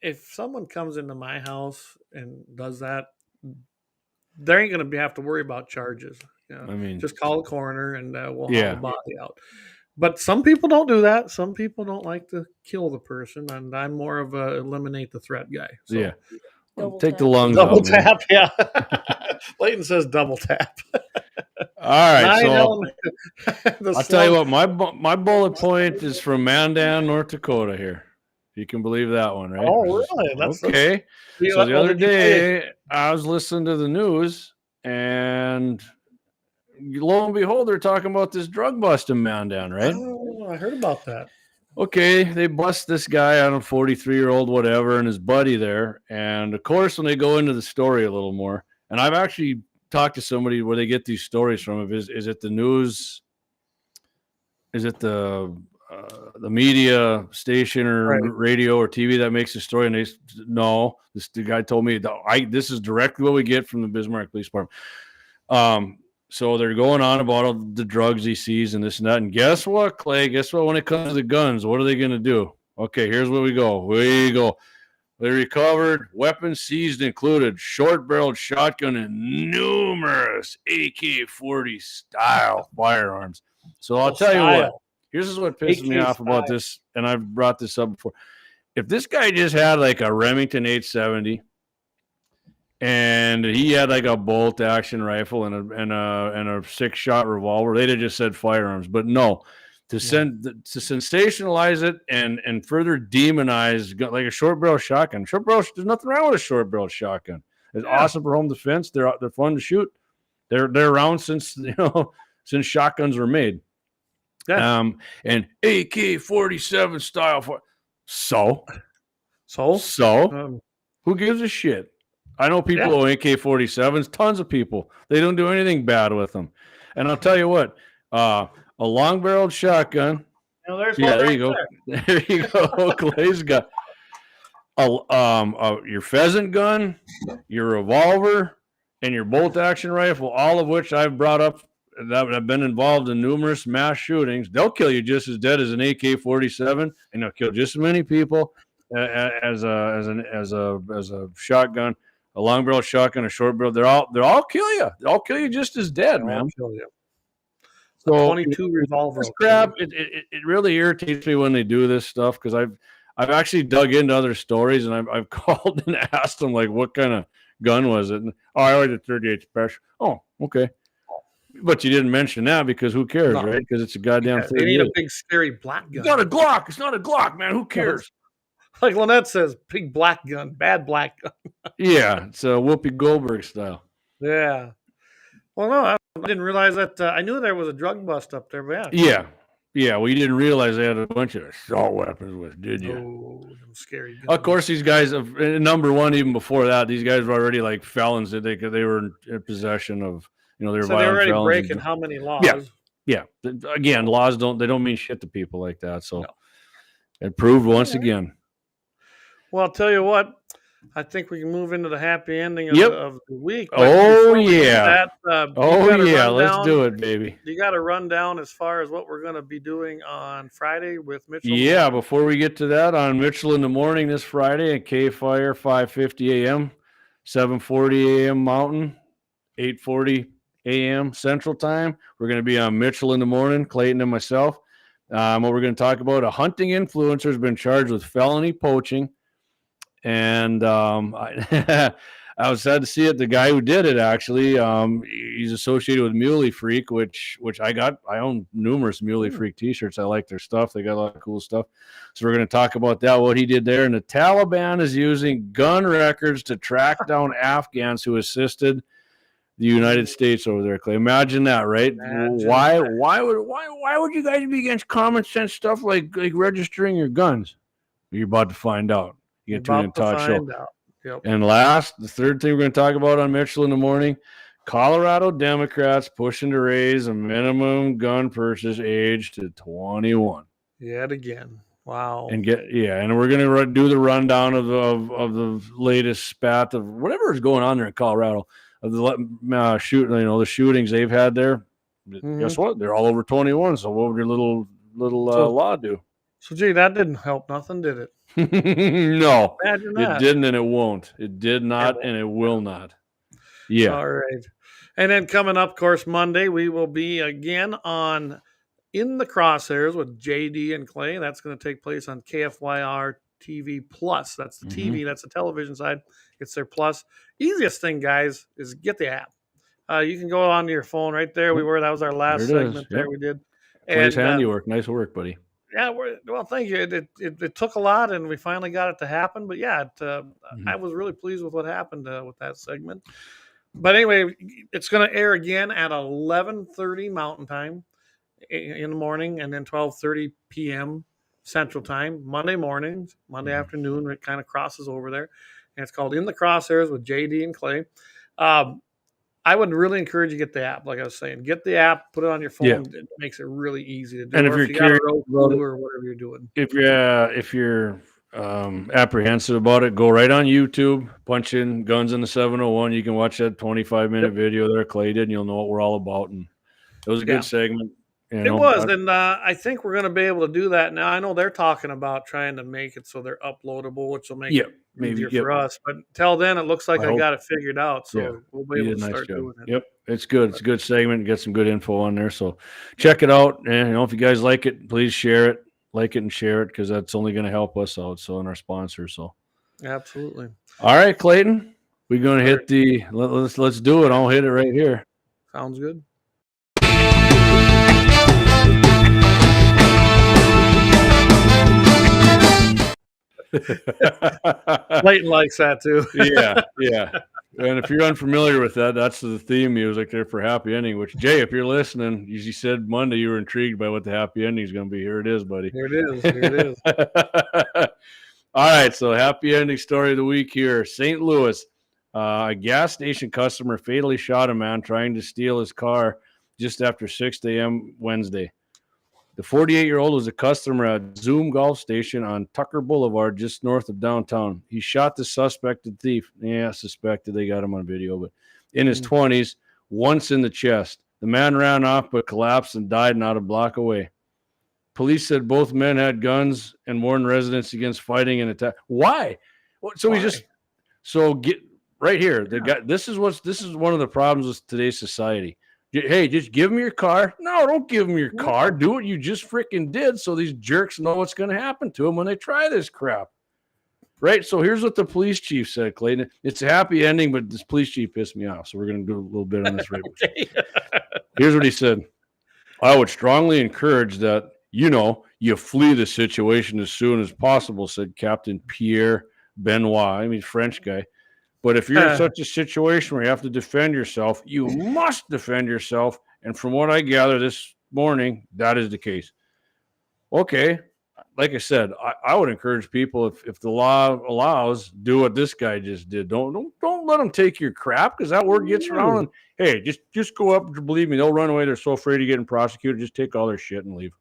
Speaker 2: if someone comes into my house and does that, they ain't going to have to worry about charges. I mean, just call the coroner and we'll haul the body out. But some people don't do that. Some people don't like to kill the person, and I'm more of a eliminate the threat guy. So.
Speaker 1: Yeah.
Speaker 3: Double
Speaker 1: Take
Speaker 3: tap.
Speaker 1: the lungs
Speaker 2: Double
Speaker 1: out.
Speaker 2: tap, yeah. Layton says double tap.
Speaker 1: All right, so I'll tell you what, my bullet point is from Mandan, North Dakota here. You can believe that one, right?
Speaker 2: Oh, really? That's
Speaker 1: okay. So the other day, I was listening to the news, and lo and behold, they're talking about this drug bust in Mandan, right?
Speaker 2: Oh, I heard about that.
Speaker 1: Okay, they bust this guy, I don't know, 43-year-old, whatever, and his buddy there. And of course, when they go into the story a little more, and I've actually talked to somebody where they get these stories from. Is it the news? Is it the media station or radio or TV that makes the story? And the guy told me this is directly what we get from the Bismarck Police Department. So they're going on about all the drugs he sees and this and that. And guess what, Clay? Guess what? When it comes to the guns, what are they going to do? Okay, here's where we go. They recovered weapons seized included short-barreled shotgun and numerous AK-40 style firearms. So I'll tell you what. Here's what pisses me off about this, and I've brought this up before. If this guy just had like a Remington 870 and he had like a bolt action rifle and a 6-shot revolver, they'd have just said firearms. But no, to sensationalize it and further demonize like a short barrel shotgun. There's nothing wrong with a short barrel shotgun. It's awesome for home defense. They're fun to shoot. They're around since shotguns were made. Yeah. And AK-47 style who gives a shit? I know people own AK-47s, tons of people. They don't do anything bad with them. And I'll tell you what, a long-barreled shotgun. There you go. There you go. Clay's got your pheasant gun, your revolver, and your bolt-action rifle, all of which I've brought up that have been involved in numerous mass shootings. They'll kill you just as dead as an AK-47, and they'll kill just as many people as a shotgun, a long barrel shotgun, a short barrel. They'll all kill you. They'll all kill you just as dead, man.
Speaker 2: Kill you.
Speaker 1: So
Speaker 2: 22 revolver.
Speaker 1: This crap. It really irritates me when they do this stuff because I've actually dug into other stories and I've called and asked them like what kind of gun was it? And, I like the 38 special. Oh, okay. But you didn't mention that because who cares,
Speaker 2: No.
Speaker 1: right? Because it's a goddamn
Speaker 2: They need a
Speaker 1: 38.
Speaker 2: big scary black
Speaker 1: It's
Speaker 2: gun.
Speaker 1: not a Glock. It's not a Glock, man. Who cares?
Speaker 2: Like Lynette says, big black gun, bad black gun.
Speaker 1: Yeah, it's a Whoopi Goldberg style.
Speaker 2: Yeah. Well, no, I didn't realize that. I knew there was a drug bust up there, but
Speaker 1: Yeah. Well, you didn't realize they had a bunch of assault weapons with, did you?
Speaker 2: Oh, them scary guns.
Speaker 1: Of course, these guys, number one, even before that, these guys were already like felons. That they were in possession of, they were
Speaker 2: So they're
Speaker 1: violent
Speaker 2: already
Speaker 1: felons.
Speaker 2: breaking how many laws?
Speaker 1: Yeah. Again, laws don't mean shit to people like that. So it proved once again.
Speaker 2: Well, I'll tell you what. I think we can move into the happy ending of, of the week. But
Speaker 1: Oh,
Speaker 2: before we do
Speaker 1: yeah.
Speaker 2: that,
Speaker 1: Let's do it, baby.
Speaker 2: You got to run down as far as what we're going to be doing on Friday with Mitchell.
Speaker 1: Yeah, before we get to that, on Mitchell in the Morning this Friday at KFYR 5:50 a.m., 7:40 a.m. Mountain, 8:40 a.m. Central Time. We're going to be on Mitchell in the Morning, Clayton and myself. What we're going to talk about, a hunting influencer has been charged with felony poaching. And I was sad to see it. The guy who did it, actually, he's associated with Muley Freak, which I own numerous Muley Freak t-shirts. I like their stuff. They got a lot of cool stuff. So we're going to talk about that, what he did there. And the Taliban is using gun records to track down Afghans who assisted the United States over there, Clay. Imagine that, right? Why would you guys be against common sense stuff like registering your guns? You're about to find out. You get to Todd show.
Speaker 2: Yep.
Speaker 1: And the third thing we're going to talk about on Mitchell in the Morning, Colorado Democrats pushing to raise a minimum gun purchase age to 21.
Speaker 2: Yet again. Wow.
Speaker 1: And we're going to do the rundown of the latest spat of whatever is going on there in Colorado, of the the shootings they've had there. Mm-hmm. Guess what? They're all over 21. So what would your little law do?
Speaker 2: So, gee, that didn't help nothing, did it?
Speaker 1: No, it didn't, and it won't. It did not, and it will not. Yeah.
Speaker 2: All right. And then coming up, of course, Monday, we will be again on In the Crosshairs with JD and Clay. That's going to take place on KFYR TV Plus. That's the TV. That's the television side. It's their Plus. Easiest thing, guys, is get the app. You can go on your phone right there. That was our last segment there we did.
Speaker 1: Clay's handiwork. Nice work, buddy.
Speaker 2: Yeah, well, thank you. It took a lot, and we finally got it to happen. But yeah, I was really pleased with what happened with that segment. But anyway, it's going to air again at 11:30 Mountain Time in the morning, and then 12:30 p.m. Central Time, Monday mornings, Monday afternoon. It kind of crosses over there, and it's called In the Crosshairs with JD and Clay. I would really encourage you to get the app. Like I was saying, get the app, put it on your phone. Yeah. It makes it really easy to do.
Speaker 1: And if you're curious
Speaker 2: or whatever you're doing,
Speaker 1: if you're apprehensive about it, go right on YouTube, punch in Guns in the 701. You can watch that 25-minute video there Clay did, and you'll know what we're all about. And it was a good segment.
Speaker 2: It was, and I think we're going to be able to do that now. I know they're talking about trying to make it so they're uploadable, which will make it easier for us. But until then, it looks like I got it figured out, so we'll be able to start doing it.
Speaker 1: Yep, it's good. It's a good segment. Get some good info on there, so check it out. And if you guys like it, please share it, like it, and share it, because that's only going to help us out. So, and our sponsors. So,
Speaker 2: absolutely.
Speaker 1: All right, Clayton, we're going to hit let's do it. I'll hit it right here.
Speaker 2: Sounds good. Clayton likes that too.
Speaker 1: yeah. And if you're unfamiliar with that, that's the theme music there for Happy Ending, which, Jay, if you're listening, you said Monday you were intrigued by what the Happy Ending is going to be. Here it is, buddy.
Speaker 2: Here it is.
Speaker 1: All right, so Happy Ending story of the week here. St. Louis, a gas station customer fatally shot a man trying to steal his car just after 6 a.m. Wednesday. The 48-year-old was a customer at Zoom Golf Station on Tucker Boulevard, just north of downtown. He shot the suspected thief. Yeah, suspected. They got him on video, but in his 20s, once in the chest. The man ran off but collapsed and died not a block away. Police said both men had guns and warned residents against fighting and attack. Why? So get right here. The guy. This is one of the problems with today's society. Hey, just give them your car. No, don't give them your car. Do what you just freaking did so these jerks know what's going to happen to them when they try this crap. Right. So here's what the police chief said, Clayton. It's a happy ending, but this police chief pissed me off. So we're going to do a little bit on this right.
Speaker 2: Okay.
Speaker 1: Here's what he said. I would strongly encourage that, you flee the situation as soon as possible, said Captain Pierre Benoit. French guy. But if you're in such a situation where you have to defend yourself, you must defend yourself. And from what I gather this morning, that is the case. Okay. Like I said, I would encourage people, if the law allows, do what this guy just did. Don't let them take your crap, because that word gets around. And, hey, just go up. Believe me, they'll run away. They're so afraid of getting prosecuted. Just take all their shit and leave.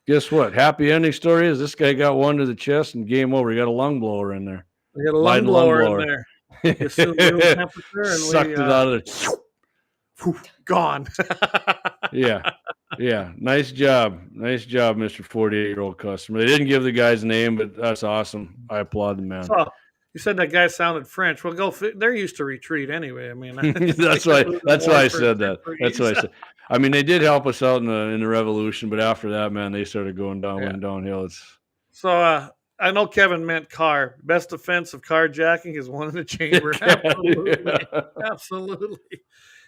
Speaker 1: Guess what? Happy ending story is this guy got one to the chest and game over. He got a lung blower in there.
Speaker 2: We got a lung blower in there. Assumed room temperature and
Speaker 1: sucked it out of the.
Speaker 2: Gone.
Speaker 1: Yeah. Nice job, Mr. 48-year-old customer. They didn't give the guy's name, but that's awesome. I applaud the man.
Speaker 2: So, you said that guy sounded French. Well, they're used to retreat anyway.
Speaker 1: That's why I said that. That's why I said. They did help us out in the revolution, but after that, man, they started going downhill.
Speaker 2: So I know Kevin meant car. Best defense of carjacking is one in the chamber. Absolutely.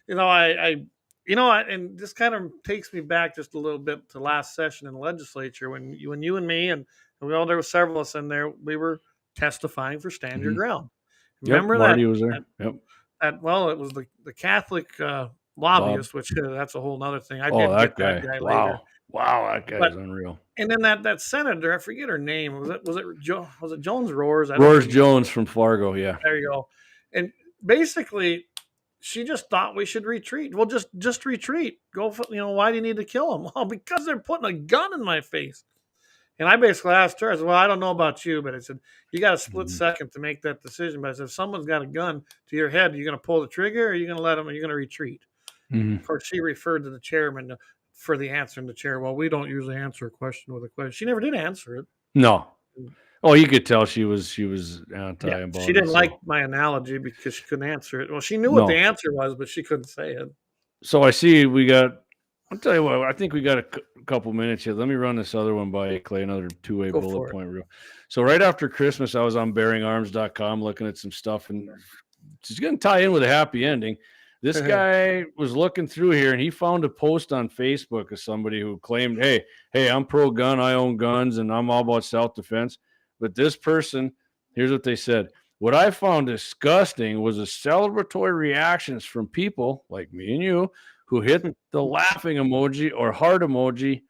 Speaker 2: And this kind of takes me back just a little bit to last session in the legislature when you and me and there were several of us in there. We were testifying for stand your ground. Remember that?
Speaker 1: Marty was there. Yep.
Speaker 2: It was the Catholic lobbyist, which that's a whole nother thing.
Speaker 1: That guy
Speaker 2: later.
Speaker 1: Wow, that guy's unreal.
Speaker 2: And then that senator, I forget her name. Was it Jones Roars?
Speaker 1: Roars Jones from Fargo. Yeah.
Speaker 2: There you go. And basically, she just thought we should retreat. Well, just retreat. Go for, why do you need to kill them? Well, because they're putting a gun in my face. And I basically asked her, I said, well, I don't know about you, but I said, you got a split second to make that decision. But I said, if someone's got a gun to your head, are you going to pull the trigger or are you going to let them, or are you going to retreat? Of course, she referred to the chairman for the answer in the chair. Well, we don't usually answer a question with a question. She never did answer it.
Speaker 1: No. Oh, you could tell she was anti about it.
Speaker 2: She didn't like my analogy because she couldn't answer it. Well, she knew what the answer was, but she couldn't say it.
Speaker 1: So I see I'll tell you what, I think we got a couple minutes here. Let me run this other one by you, Clay, another two-way bullet point reel. So right after Christmas, I was on bearingarms.com looking at some stuff, and it's going to tie in with a happy ending. This guy was looking through here, and he found a post on Facebook of somebody who claimed, hey, I'm pro-gun, I own guns, and I'm all about self-defense. But this person, here's what they said. What I found disgusting was the celebratory reactions from people like me and you who hit the laughing emoji or heart emoji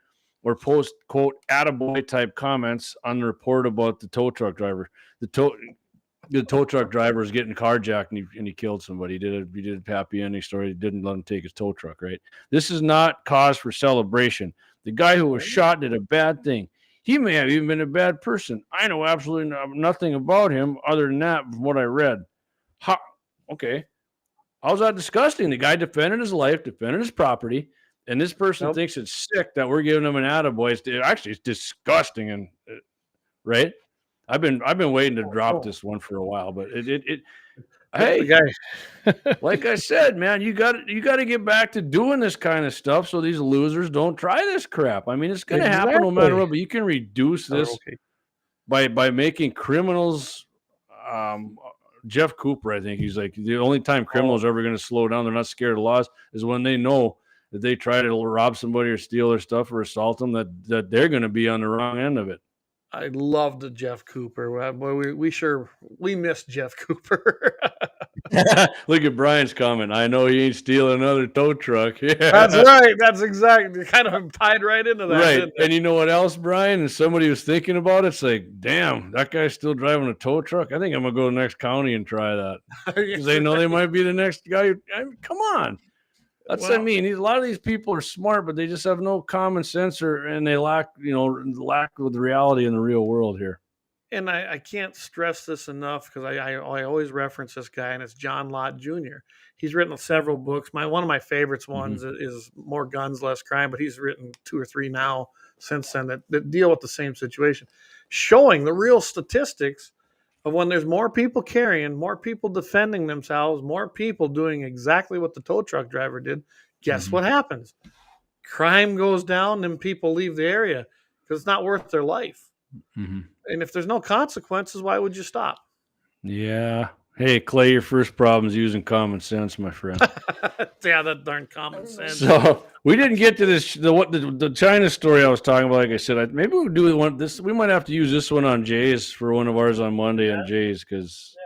Speaker 1: or post, quote, attaboy type comments on the report about the tow truck driver. The tow truck driver is getting carjacked and he killed somebody. He did a happy ending story. He didn't let him take his tow truck, right? This is not cause for celebration. The guy who was shot did a bad thing. He may have even been a bad person. I know absolutely nothing about him other than that from what I read. Okay. How's that disgusting? The guy defended his life, defended his property, and this person thinks it's sick that we're giving him an attaboy. It's disgusting, and right? I've been waiting to drop this one for a while, but hey, like I said, man, you got to get back to doing this kind of stuff so these losers don't try this crap. It's going to happen no matter what, but you can reduce this by making criminals. Jeff Cooper, I think he's like, the only time criminals are ever going to slow down, they're not scared of laws, is when they know that they try to rob somebody or steal their stuff or assault them, that they're going to be on the wrong end of it.
Speaker 2: I loved the Jeff Cooper. We missed Jeff Cooper.
Speaker 1: Look at Brian's comment. I know he ain't stealing another tow truck. Yeah.
Speaker 2: That's right. That's exactly kind of tied right into that.
Speaker 1: Right. And you know what else, Brian? And somebody was thinking about it. It's like, damn, that guy's still driving a tow truck. I think I'm going to go to the next county and try that. Because they know they might be the next guy. Come on. That's what I mean. A lot of these people are smart, but they just have no common sense and they lack with the reality in the real world here.
Speaker 2: And I can't stress this enough because I always reference this guy, and it's John Lott Jr. He's written several books. One of my favorites ones is More Guns, Less Crime, but he's written 2 or 3 now since then that deal with the same situation, showing the real statistics of when there's more people carrying, more people defending themselves, more people doing exactly what the tow truck driver did. Guess what happens? Crime goes down and people leave the area because it's not worth their life. And if there's no consequences, why would you stop?
Speaker 1: Yeah. Hey, Clay, your first problem is using common sense, my friend.
Speaker 2: Yeah, that darn common sense.
Speaker 1: So we didn't get to this the China story I was talking about. Like I said, maybe we'll do one. This we might have to use this one on Jay's for one of ours on Monday on Jay's because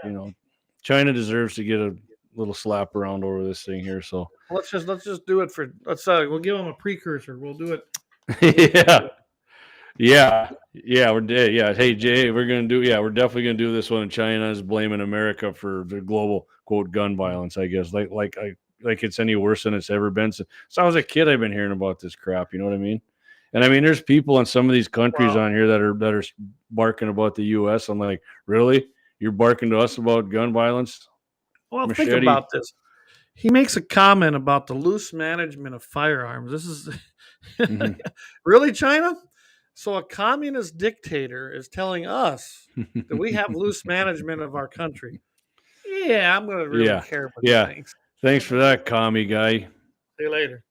Speaker 1: China deserves to get a little slap around over this thing here. So
Speaker 2: let's just do it for we'll give them a precursor. We'll do it.
Speaker 1: Yeah. Hey Jay, we're definitely gonna do this one. China is blaming America for the global quote gun violence. I guess like it's any worse than it's ever been. So I was a kid, I've been hearing about this crap. You know what I mean? And I mean, there's people in some of these countries on here that are barking about the U.S. I'm like, really? You're barking to us about gun violence?
Speaker 2: Well, think about this. He makes a comment about the loose management of firearms. This is really China? So a communist dictator is telling us that we have loose management of our country. Yeah, I'm going to really care what he thinks.
Speaker 1: Thanks for that, commie guy.
Speaker 2: See you later.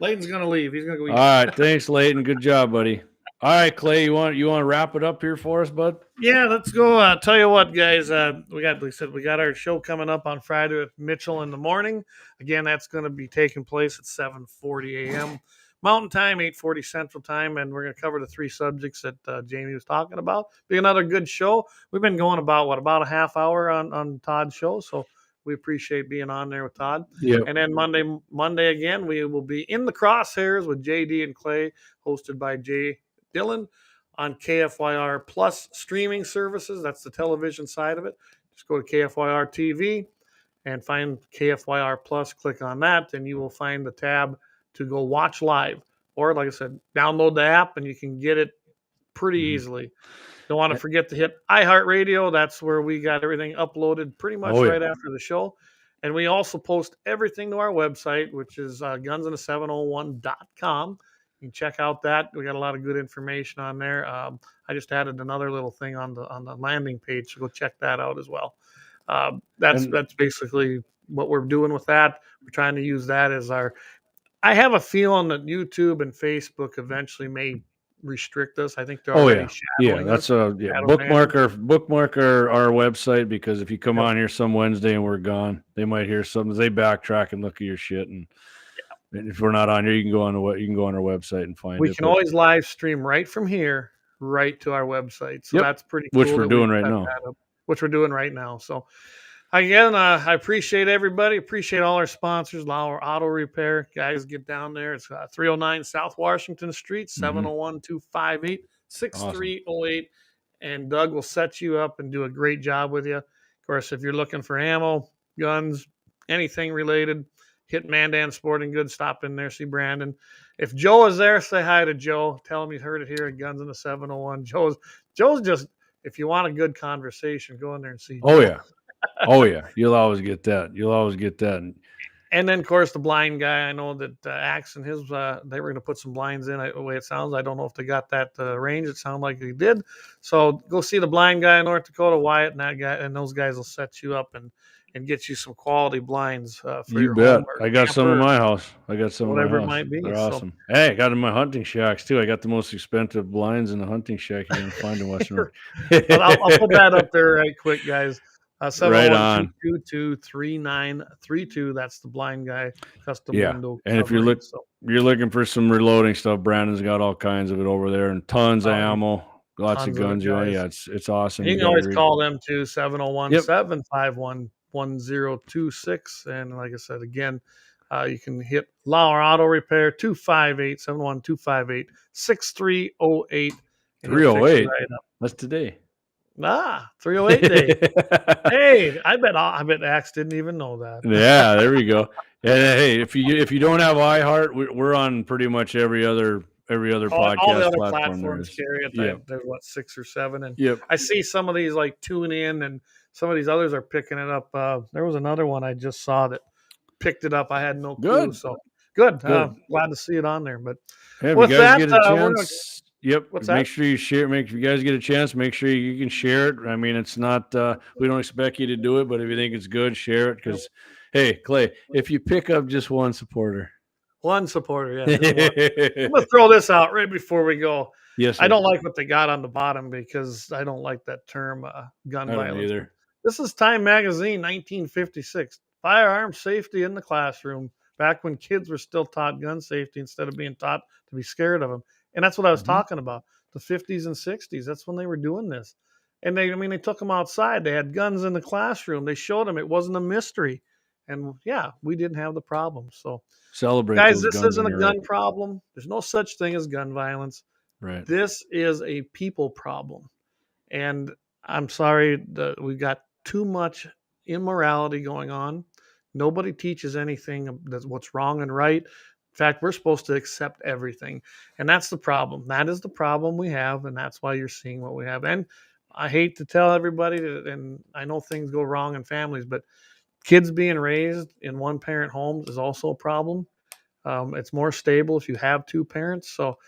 Speaker 2: Leighton's going to leave. He's going to go eat.
Speaker 1: All right, thanks, Leighton. Good job, buddy. All right, Clay, you want to wrap it up here for us, bud?
Speaker 2: Yeah, let's go. Tell you what, guys, we got our show coming up on Friday with Mitchell in the morning. Again, that's going to be taking place at 7:40 a.m. Mountain Time, 8:40 Central Time, and we're going to cover the three subjects that Jamie was talking about. Be another good show. We've been going about a half hour on Todd's show, so we appreciate being on there with Todd.
Speaker 1: Yep.
Speaker 2: And then Monday again, we will be in the Crosshairs with JD and Clay, hosted by Jay Dillon on KFYR Plus streaming services. That's the television side of it. Just go to KFYR TV and find KFYR Plus. Click on that, and you will find the tab to go watch live. Or, like I said, download the app, and you can get it pretty easily. Don't want to forget to hit iHeartRadio. That's where we got everything uploaded pretty much right after the show. And we also post everything to our website, which is gunsina701.com. You can check out that. We got a lot of good information on there. I just added another little thing on the landing page, so go check that out as well. That's basically what we're doing with that. We're trying to use that as our. I have a feeling that YouTube and Facebook eventually may restrict us. I think they're already shadowing us.
Speaker 1: Bookmark our website, because if you come on here some Wednesday and we're gone, they might hear something. They backtrack and look at your shit, and if we're not on here, you can go on our website and find it.
Speaker 2: We can always live stream right from here, right to our website. So that's pretty cool.
Speaker 1: Which we're doing right now.
Speaker 2: So again, I appreciate everybody. Appreciate all our sponsors. Lauer Auto Repair. Guys, get down there. It's 309 South Washington Street, 701-258-6308. And Doug will set you up and do a great job with you. Of course, if you're looking for ammo, guns, anything related, hit Mandan Sporting Goods. Stop in there, see Brandon. If Joe is there, say hi to Joe. Tell him you heard it here at Guns in the 701. Joe's just, if you want a good conversation, go in there and see Joe.
Speaker 1: Oh yeah, you'll always get that. And
Speaker 2: then, of course, the blind guy. I know that Axe and his they were going to put some blinds in. The way it sounds, I don't know if they got that range. It sounded like they did. So go see the blind guy in North Dakota, Wyatt, and that guy, and those guys will set you up and get you some quality blinds for your home.
Speaker 1: I got some in my house.
Speaker 2: Whatever it might be.
Speaker 1: They're awesome. Hey, I got in my hunting shacks too. I got the most expensive blinds in the hunting shack you're gonna find in Western North.
Speaker 2: I'll put that up there right quick, guys.
Speaker 1: Right on.
Speaker 2: 712-222-3932. That's the blind guy custom window.
Speaker 1: And if you're looking for some reloading stuff, Brandon's got all kinds of it over there, and tons of ammo, lots of guns. It's awesome.
Speaker 2: You can always call them too, 701-751-1026. And like I said, again, you can hit Lauer Auto Repair, 258-712-258-6308.
Speaker 1: 308. That's today.
Speaker 2: 308 day. Hey, I bet Axe didn't even know that.
Speaker 1: Yeah, there we go. And hey, if you don't have iHeart, we're on pretty much every other podcast
Speaker 2: all the other
Speaker 1: platforms
Speaker 2: carry it. There's 6 or 7, and I see some of these like Tune In, and some of these others are picking it up. There was another one I just saw that picked it up. I had no clue.
Speaker 1: Good.
Speaker 2: So good. Glad to see it on there. But
Speaker 1: with that, make sure you share. If you guys get a chance, make sure you can share it. I mean, it's not. We don't expect you to do it, but if you think it's good, share it. Because, hey, Clay, if you pick up just one supporter,
Speaker 2: yeah. I'm gonna throw this out right before we go.
Speaker 1: Yes,
Speaker 2: I
Speaker 1: sir.
Speaker 2: don't like what they got on the bottom because I don't like that term, gun
Speaker 1: I don't
Speaker 2: violence.
Speaker 1: either.
Speaker 2: This is Time Magazine, 1956. Firearm safety in the classroom, back when kids were still taught gun safety instead of being taught to be scared of them. And that's what I was talking about. The 50s and 60s, that's when they were doing this. And they took them outside. They had guns in the classroom. They showed them it wasn't a mystery. And yeah, we didn't have the problem. So,
Speaker 1: Celebrate
Speaker 2: guys,
Speaker 1: those
Speaker 2: this
Speaker 1: guns
Speaker 2: isn't
Speaker 1: when
Speaker 2: a
Speaker 1: you're
Speaker 2: gun problem. There's no such thing as gun violence.
Speaker 1: right.
Speaker 2: This is a people problem. And I'm sorry that we got too much immorality going on. Nobody teaches anything that's what's wrong and right. In fact, we're supposed to accept everything. And that's the problem. That is the problem we have. And that's why you're seeing what we have. And I hate to tell everybody, and I know things go wrong in families, but kids being raised in one parent homes is also a problem. It's more stable if you have two parents. So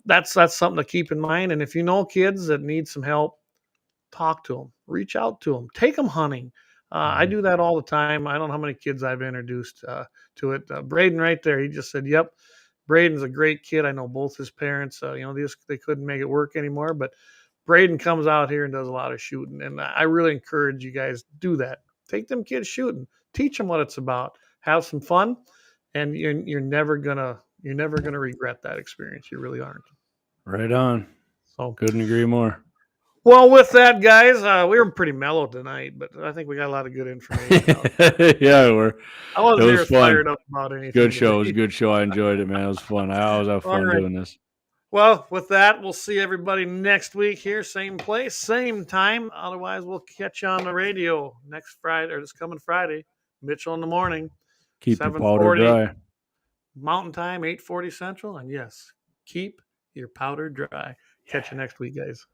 Speaker 2: that's something to keep in mind. And if you know kids that need some help, talk to them, reach out to them, take them hunting. I do that all the time. I don't know how many kids I've introduced to it. Braden right there, he just said, yep, Braden's a great kid. I know both his parents, they couldn't make it work anymore, but Braden comes out here and does a lot of shooting. And I really encourage you guys to do that. Take them kids shooting, teach them what it's about, have some fun. And you're never gonna regret that experience. You really aren't.
Speaker 1: Right on.
Speaker 2: So
Speaker 1: Couldn't agree more.
Speaker 2: well, with that, guys, we were pretty mellow tonight, but I think we got a lot of good information out.
Speaker 1: Yeah,
Speaker 2: I wasn't
Speaker 1: it
Speaker 2: here
Speaker 1: was
Speaker 2: fired
Speaker 1: fun.
Speaker 2: up about anything.
Speaker 1: Good show. It was
Speaker 2: today.
Speaker 1: a good show. I enjoyed it, man. It was fun. I always have fun
Speaker 2: right.
Speaker 1: doing this.
Speaker 2: Well, with that, we'll see everybody next week here, same place, same time. Otherwise, we'll catch you on the radio next Friday or this coming Friday. Mitchell in the morning.
Speaker 1: Keep your powder
Speaker 2: 7:40
Speaker 1: dry.
Speaker 2: Mountain Time, 8:40 Central, and yes, keep your powder dry. Catch you next week, guys.